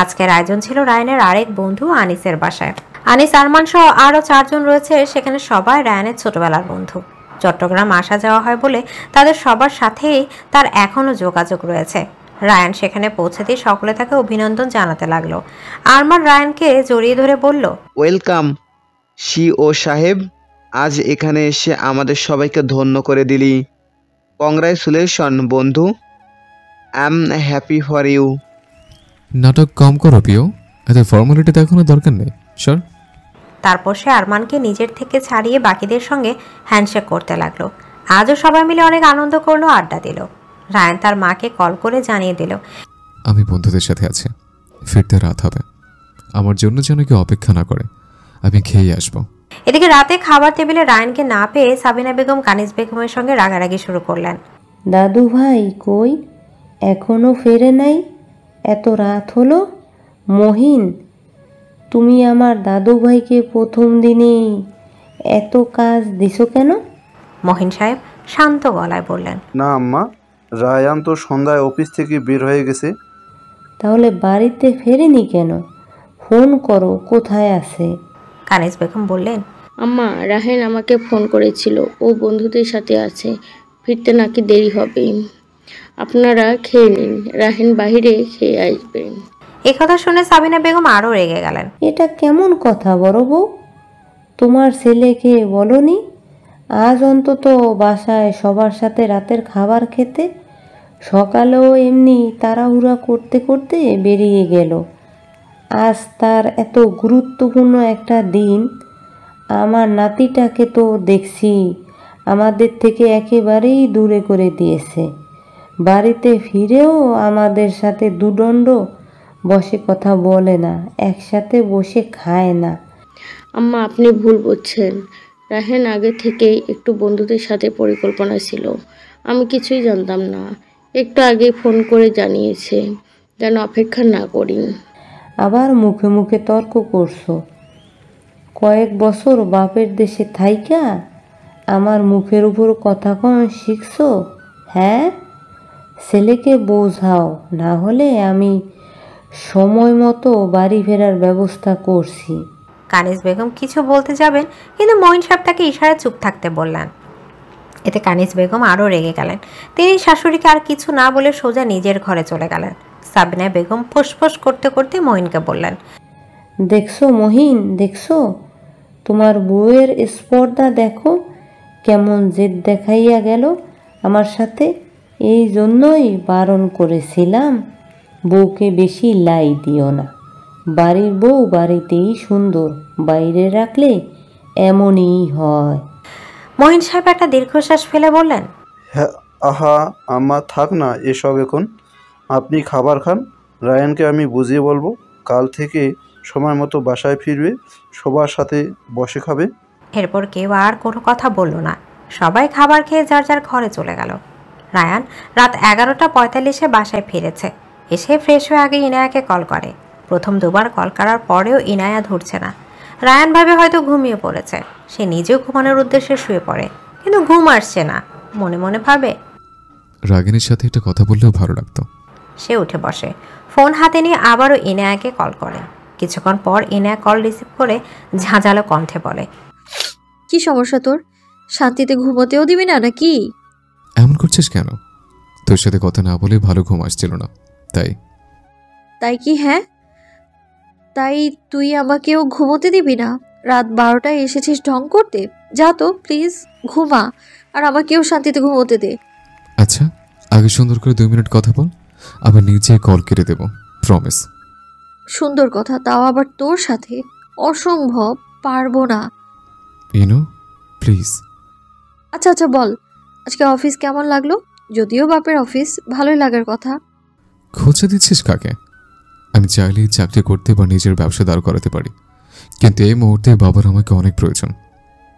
আজকের আয়োজন ছিল রায়ানের আরেক বন্ধু আনিসের বাসায়। আনিস, আরমান সহ আরও 4 জন রয়েছে সেখানে, সবাই রায়ানের ছোটবেলার বন্ধু। চট্টগ্রাম আসা যাওয়া হয় বলে তাদের সবার সাথেই তার এখনও যোগাযোগ রয়েছে। রায়ান সেখানে পৌঁছাতেই সকলে তাকে অভিনন্দন জানাতে লাগলো। আরমান রায়ানকে জড়িয়ে ধরে বলল, ওয়েলকাম সিও সাহেব, আজ এখানে এসে আমাদের সবাইকে ধন্য করে দিলি। কংগ্রাচুলেশন বন্ধু, I am happy for you. নাটক কম করো প্রিয়, এত ফর্মালিটি দেখানোর দরকার নেই স্যার। তারপর সে আরমানকে নিজের থেকে ছাড়িয়ে বাকিদের সঙ্গে হ্যান্ডশেক করতে লাগলো। আজও সবাই মিলে অনেক আনন্দ করলো, আড্ডা দিল। রায়ান তার মাকে কল করে জানিয়ে দিল, আমি বন্ধুদের সাথে আছি, ফিরতে রাত হবে, আমার জন্য যেন কেউ অপেক্ষা না করে, আমি খেয়ে আসবো। এদিকে রাতে খাবার টেবিলে রায়ানকে না পেয়ে সাবিনা বেগম কানিজ বেগমের সঙ্গে রাগারাগি শুরু করলেন। দাদু ভাই কই, এখনো ফেরে নাই? এত রাত হলো। মহিন, তুমি আমার দাদু ভাইকে প্রথম দিনেই এত কাজ দিছো কেন? মহিন সাহেব শান্ত গলায় বললেন, না আম্মা, রায়ান তো সন্ধ্যায় অফিস থেকে বের হয়ে গেছে। তাহলে বাড়িতে ফেরেনি কেন? ফোন করো, কোথায় আছে? কানিজ বেগম বললেন, আম্মা, রাহেন আমাকে ফোন করেছিল, ও বন্ধুদের সাথে আছে, ফিরতে নাকি দেরি হবে। আপনারা খেয়ে নিন, রাহেন বাইরে খেয়ে আসবেন। কথা শুনে সাবিনা বেগম আরও রেগে গেলেন। এটা কেমন কথা বড় বউ? তোমার ছেলেকে বলনি আজ অন্তত বাসায় সবার সাথে রাতের খাবার খেতে? সকালেও এমনি তাড়াহুড়া করতে করতে বেরিয়ে গেল। আজ তার এত গুরুত্বপূর্ণ একটা দিন। আমার নাতিটাকে তো দেখছি আমাদের থেকে একেবারেই দূরে করে দিয়েছে। বাড়িতে ফিরেও আমাদের সাথে দুদণ্ড বসে কথা বলে না, একসাথে বসে খায় না। আম্মা, আপনি ভুল বুঝছেন। রাহেন আগে থেকেই একটু বন্ধুদের সাথে পরিকল্পনা ছিল, আমি কিছুই জানতাম না। একটু আগে ফোন করে জানিয়েছে যেন অপেক্ষা না করি। আবার মুখে মুখে তর্ক করছো। কয়েক বছর বাপের দেশে থাইকা আমার মুখের উপর কথা কন শিখছো? হ্যাঁ, ছেলেকে বোঝাও, না হলে আমি সময় মতো বাড়ি ফেরার ব্যবস্থা করছি। কানিজ বেগম কিছু বলতে যাবেন, কিন্তু মঈন সাহেব তাকে ইশারায় চুপ থাকতে বললেন। এতে কানিজ বেগম আরও রেগে গেলেন। তিনি শাশুড়িকে আর কিছু না বলে সোজা নিজের ঘরে চলে গেলেন। সাবিনা বেগম ফোঁস করতে করতে মঈনকে বললেন, দেখছো মহিন, দেখছো তোমার বউয়ের স্পর্ধা, দেখো কেমন জেদ দেখাইয়া গেল আমার সাথে। এই জন্যই বারণ করেছিলাম, বউকে বেশি লাই দিও না। বাড়ির বউ বাড়িতেই সুন্দর, বাইরে রাখলে এমনই হয়। মঈন সাহেব একটা দীর্ঘশ্বাস ফেলে বললেন, হ্যাঁ আহা আম্মা, থাক না এসব এখন, আপনি খাবার খান। রায়ানকে আমি বুঝিয়ে বলবো, কাল থেকে সময় মতো বাসায় ফিরবে, সবার সাথে বসে খাবে। এরপর কেউ আর কোনো কথা বলল না। সবাই খাবার খেয়ে যার যার ঘরে চলে গেল। রায়ান রাত 11:45 বাসায় ফিরেছে। এসে ফ্রেশ হয়ে আগে ইনায়াকে কল করে। প্রথম দুবার কল করার পরেও ইনায়া ধরছে না। রায়ান ভাবে হয়তো ঘুমিয়ে পড়েছে। সে নিজেও ঘুমানোর উদ্দেশ্যে শুয়ে পড়ে, কিন্তু ঘুম আসছে না। মনে মনে ভাবে, রাগিনীর সাথে একটা কথা বললেও ভালো লাগতো। সে উঠে বসে, ফোন হাতে নিয়ে আবারও ইনায়াকে কল করে। কিছুক্ষণ পর ইনায়া কল রিসিভ করে ঝাঁঝালো কণ্ঠে বলে, কি সমস্যা তোর? শান্তিতে ঘুমোতেও দিবি না নাকি? এমন করছিস কেন? তোর সাথে কথা না বলে ভালো ঘুম আসছিল না, তাই। তাই কি? হ্যাঁ, তাই তুই আমাকেও ঘুমোতে দিবি না? রাত 12টায় এসেছিস ঢং করতে? যা তো প্লিজ ঘুমা, আর আমাকেও শান্তিতে ঘুমোতে দে। আচ্ছা, আগে সুন্দর করে 2 মিনিট কথা বল, আবার নিজে কল কেটে দেব, প্রমিস। সুন্দর কথা, তাও আবার তোর সাথে? অসম্ভব, পারবো না। ইনো প্লিজ। আচ্ছা বল, আজকে অফিস কেমন লাগলো? যদিও বাপের অফিস, ভালোই লাগার কথা। খোঁজা দিচ্ছিস কাকে? আমি চাইলেই চাকরি করতে বা নিজের ব্যবসা দাঁড় করাতে পারি, কিন্তু এই মুহূর্তে বাবার আমাকে অনেক প্রয়োজন।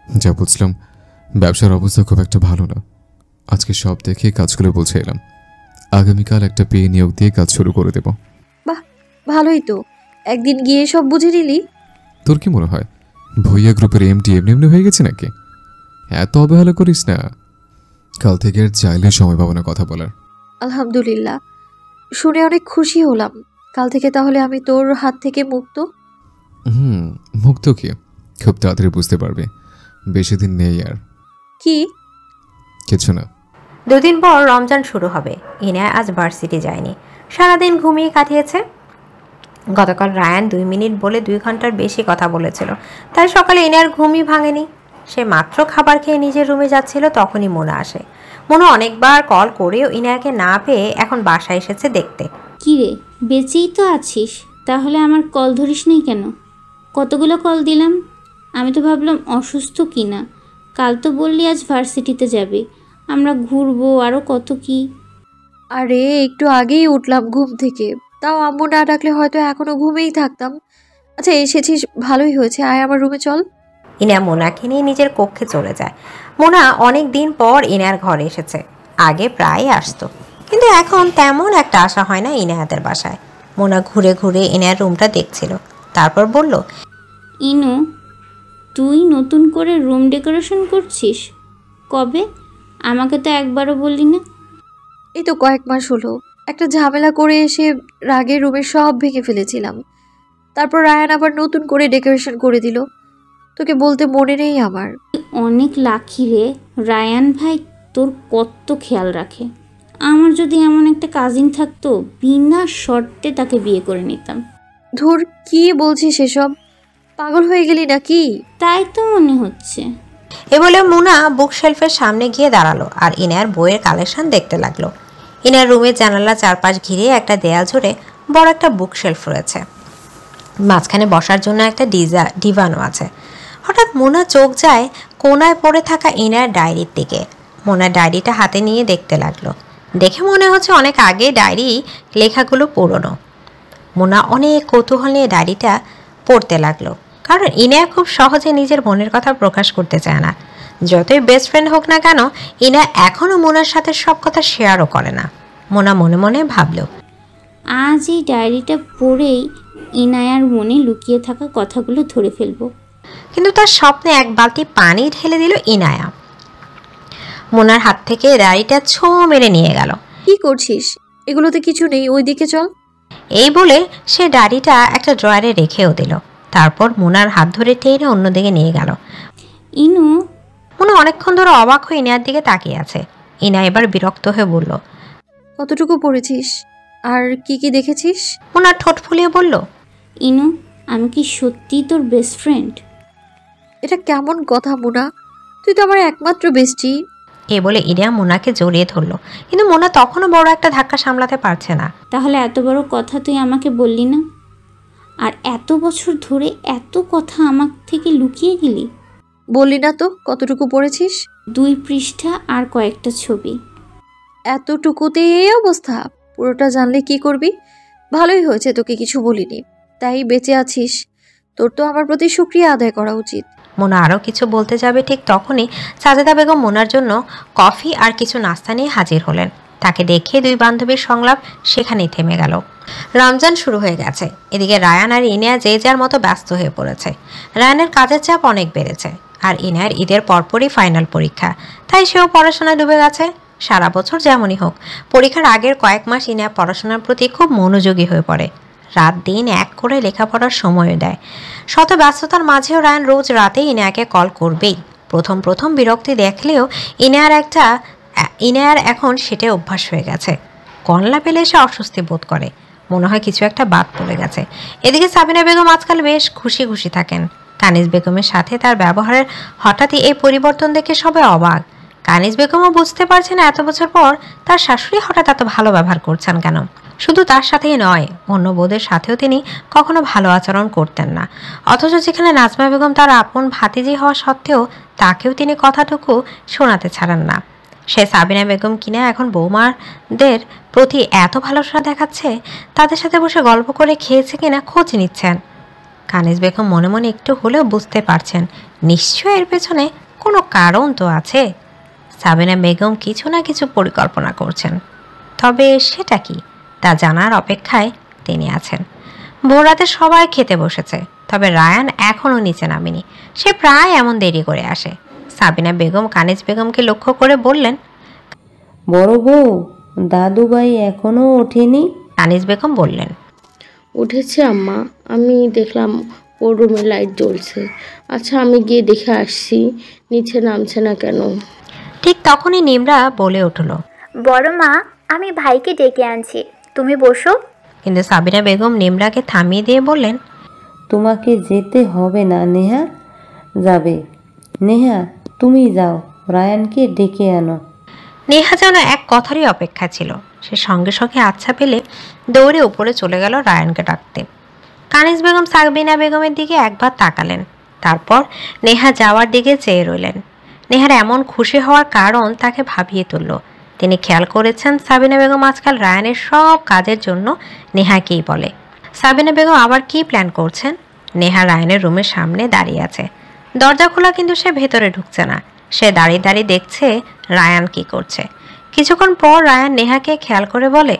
যা বুঝলাম, ব্যবসার অবস্থা খুব একটা ভালো না। আজকে সব দেখে কাজগুলো বলছে এলাম। আগামীকাল একটা পেয়ে নিয়োগ দিয়ে কাজ শুরু করে দেব। বাহ, ভালোই তো, একদিন গিয়ে সব বুঝে নিলি। তোর কি মনে হয় ভুইয়া গ্রুপের এমডি এমনি হয়ে গেছে নাকি? এত অবহেলা করিস না। কাল থেকে আর চাইলে সময় পাবো না কথা বলার। আলহামদুলিল্লাহ, শুনে অনেক খুশি হলাম। কাল থেকে তাহলে আমি তোর হাত থেকে মুক্ত। মুক্ত কি? খুব তাড়াতাড়ি বুঝতে পারবে, বেশি দিন নেই আর। কি? কিছু না। 2 দিন পর রমজান শুরু হবে। ইনায়া আজ ভার্সিটি যায়নি, সারাদিন ঘুমিয়ে কাটিয়েছে। গতকাল রায়ান 2 মিনিট বলে 2 ঘন্টার বেশি কথা বলেছিল, তাই সকালে ইনায়ার ঘুমই ভাঙেনি। সে মাত্র খাবার খেয়ে নিজের রুমে যাচ্ছিল, তখনই মোনা আসে। মোনা অনেকবার কল করেও ইনায়াকে না পেয়ে এখন বাসায় এসেছে দেখতে। কিরে, বেঁচেই তো আছিস, তাহলে আমার কল ধরিস নি কেন? কতগুলো কল দিলাম, আমি তো ভাবলাম অসুস্থ কিনা। কাল তো বললি আজ ভার্সিটিতে যাবে, আমরা ঘুরবো, আরও কত কি। আরে একটু আগেই উঠলাম ঘুম থেকে, তাও আম্মু না ডাকলে হয়তো এখনো ঘুমেই থাকতাম। আচ্ছা এসেছিস, ভালোই হয়েছে, আয় আমার রুমে চল। ইনা মোনাকে নিয়ে নিজের কক্ষে চলে যায়। মোনা অনেক দিন পর ইনার ঘরে এসেছে। আগে প্রায় আসতো, কিন্তু এখন তেমন একটা আসা হয় না ইনায়াতের বাসায়। মোনা ঘুরে ঘুরে ইনার রুমটা দেখছিল, তারপর বলল, ইনু, তুই নতুন করে রুম ডেকোরেশন করছিস? কবে? আমাকে তো একবারও বললি না। এই তো কয়েক মাস হলো, একটা ঝামেলা করে এসে রাগে রুমের সব ভেঙে ফেলেছিলাম। তারপর রায়ান আবার নতুন করে ডেকোরেশন করে দিল, তোকে বলতে মনে নেই আমার। অনেক লাকি রে, রায়ান ভাই তোর কত খেয়াল রাখে। আমার যদি এমন একটা কাজিন থাকতো, বিনা শর্তে তাকে বিয়ে করে নিতাম। ধুর, কি বলছিস এসব? পাগল হয়ে গেলি নাকি? তাই তো মনে হচ্ছে। এ বলে মোনা বুকশেলফের সামনে গিয়ে দাঁড়ালো আর ইনার বইয়ের কালেকশন দেখতে লাগলো। ইনার রুমের জানালা চারপাশ ঘিরে একটা দেয়াল জুড়ে বড় একটা বুকশেলফ রয়েছে, মাঝখানে বসার জন্য একটা ডিভানও আছে। হঠাৎ মোনা চোখ যায় কোনায় পড়ে থাকা ইনার ডায়েরির দিকে। মোনা ডায়েরিটা হাতে নিয়ে দেখতে লাগলো। দেখে মনে হচ্ছে অনেক আগে ডায়েরি লেখাগুলো পুরনো। মোনা অনেক কৌতূহল নিয়ে ডায়েরিটা পড়তে লাগলো, কারণ ইনা খুব সহজে নিজের মনের কথা প্রকাশ করতে চায় না। যতই বেস্ট ফ্রেন্ড হোক না কেন, ইনা এখনও মোনার সাথে সব কথা শেয়ারও করে না। মোনা মনে মনে ভাবল, আজ এই ডায়েরিটা পড়েই ইনায়ার মনে লুকিয়ে থাকা কথাগুলো ধরে ফেলবো। কিন্তু তার স্বপ্নে এক বালতি পানি ঢেলে দিল ইনায়া। মোনার হাত থেকে ডায়েরিটা ছো মেরে নিয়ে গেল। কি করছিস? এগুলোতে কিছু নেই, ওইদিকে চল। এই বলে সে ডায়েরিটা একটা ড্রয়ারে রেখেও দিল। তারপর মোনার হাত ধরে টেনে অন্যদিকে নিয়ে গেল। ইনু, মোনা অনেকক্ষণ ধরে অবাক হয়ে ইনার দিকে তাকিয়ে আছে। ইনা এবার বিরক্ত হয়ে বলল, কতটুকু পড়েছিস আর কি কি দেখেছিস? মোনা ঠোঁট ফুলিয়ে বলল, ইনু, আমি কি সত্যি তোর বেস্ট ফ্রেন্ড? এটা কেমন কথা মোনা? তুই তো আমার একমাত্র বেস্টি। এ বলে ইনা মোনাকে জড়িয়ে ধরল, কিন্তু মোনা তখনও বড় একটা ধাক্কা সামলাতে পারছে না। তাহলে এত বড় কথা তুই আমাকে বললি না, আর এত বছর ধরে এত কথা আমার থেকে লুকিয়ে গেলি? বললি না তো কতটুকু পড়েছিস? 2 পৃষ্ঠা আর কয়েকটা ছবি। এতটুকুতে এই অবস্থা? পুরোটা জানলে কি করবি? ভালোই হয়েছে তোকে কিছু বলিনি, তাই বেঁচে আছিস। তোর তো আমার প্রতি শুকরিয়া আদায় করা উচিত। মোনা আরও কিছু বলতে যাবে, ঠিক তখনই সাজেদা বেগম মোনার জন্য কফি আর কিছু নাস্তা নিয়ে হাজির হলেন। তাকে দেখে 2 বান্ধবীর সংলাপ সেখানেই থেমে গেল। রমজান শুরু হয়ে গেছে। এদিকে রায়ান আর ইনিয়া যে যার মতো ব্যস্ত হয়ে পড়েছে। রায়ানের কাজের চাপ অনেক বেড়েছে, আর ইনিয়ার ঈদের পরপরই ফাইনাল পরীক্ষা, তাই সেও পড়াশোনায় ডুবে গেছে। সারা বছর যেমনই হোক, পরীক্ষার আগের কয়েক মাস ইনিয়া পড়াশোনার প্রতি খুব মনোযোগী হয়ে পড়ে। রাত দিন এক করে লেখাপড়ার সময়ও দেয়। শত ব্যস্ততার মাঝেও রায়ান রোজ রাতেই ইনায়াকে কল করবেই। প্রথম বিরক্তি দেখলেও ইনায়ার এখন সেটা অভ্যাস হয়ে গেছে। কল না পেলে সে অস্বস্তি বোধ করে, মনে হয় কিছু একটা বাদ পড়ে গেছে। এদিকে সাবিনা বেগম আজকাল বেশ খুশি থাকেন। কানিজ বেগমের সাথে তার ব্যবহারের হঠাৎই এই পরিবর্তন দেখে সবাই অবাক। কানিজ বেগমও বুঝতে পারছেন এত বছর পর তার শাশুড়ি হঠাৎ এত ভালো ব্যবহার করছেন কেন। শুধু তার সাথেই নয়, অন্য বউদের সাথেও তিনি কখনো ভালো আচরণ করতেন না। অথচ যেখানে নাজমা বেগম তার আপন ভাতিজি হওয়া সত্ত্বেও তাকেও তিনি কথাটুকু শোনাতে ছাড়েন না। সে সাবিনা বেগম কিনা এখন বৌমাদের প্রতি এত ভালোবাসা দেখাচ্ছে, তাদের সাথে বসে গল্প করে খেয়েছে কিনা খোঁজ নিচ্ছেন। কানিজ বেগম মনে মনে একটু হলেও বুঝতে পারছেন নিশ্চয়ই এর পেছনে কোনো কারণ তো আছে। সাবিনা বেগম কিছু না কিছু পরিকল্পনা করছেন, তবে সেটা কি তা জানার অপেক্ষায় তিনি আছেন। ভোররাতে সবাই খেতে বসেছে, তবে রায়ান এখনও নিচে নামেনি। সে প্রায় এমন দেরি করে আসে। সাবিনা বেগম কানিজ বেগমকে লক্ষ্য করে বললেন, বড় বউ, দাদুভাই এখনো ওঠেনি? কানিজ বেগম বললেন, উঠেছে আম্মা, আমি দেখলাম ওর রুমে লাইট জ্বলছে। আচ্ছা আমি গিয়ে দেখে আসছি নিচে নামছে না কেন। ঠিক তখনই নিমরা বলে উঠল, বড় মা, আমি ভাইকে ডেকে আনছি, তুমি বসো। কিন্তু সাবিনা বেগম নিমরাকে থামিয়ে দিয়ে বললেন, তোমাকে যেতে হবে না নেহা, যাবে। নেহা তুমি যাও, রায়ানকে ডেকে আনো। নেহা যেন এক কথারই অপেক্ষা ছিল। সে সঙ্গে সঙ্গে আচ্ছা পেলে দৌড়ে উপরে চলে গেল রায়ানকে ডাকতে। কানিজ বেগম সাবিনা বেগমের দিকে একবার তাকালেন, তারপর নেহা যাওয়ার দিকে চেয়ে রইলেন। নেহার এমন খুশি হওয়ার কারণ তাকে ভাবিয়ে তুলল। তিনি খেয়াল করেছেন সাবিনা বেগম আজকাল রায়ানের সব কাজের জন্য নেহাকেই বলে। সাবিনা বেগম আবার কি প্ল্যান করছেন? নেহা রায়ানের রুমের সামনে দাঁড়িয়ে আছে, দরজা খোলা, কিন্তু সে ভেতরে ঢুকছে না। সে দাঁড়িয়ে দাঁড়িয়ে দেখছে রায়ান কি করছে। কিছুক্ষণ পর রায়ান নেহাকে খেয়াল করে বলে,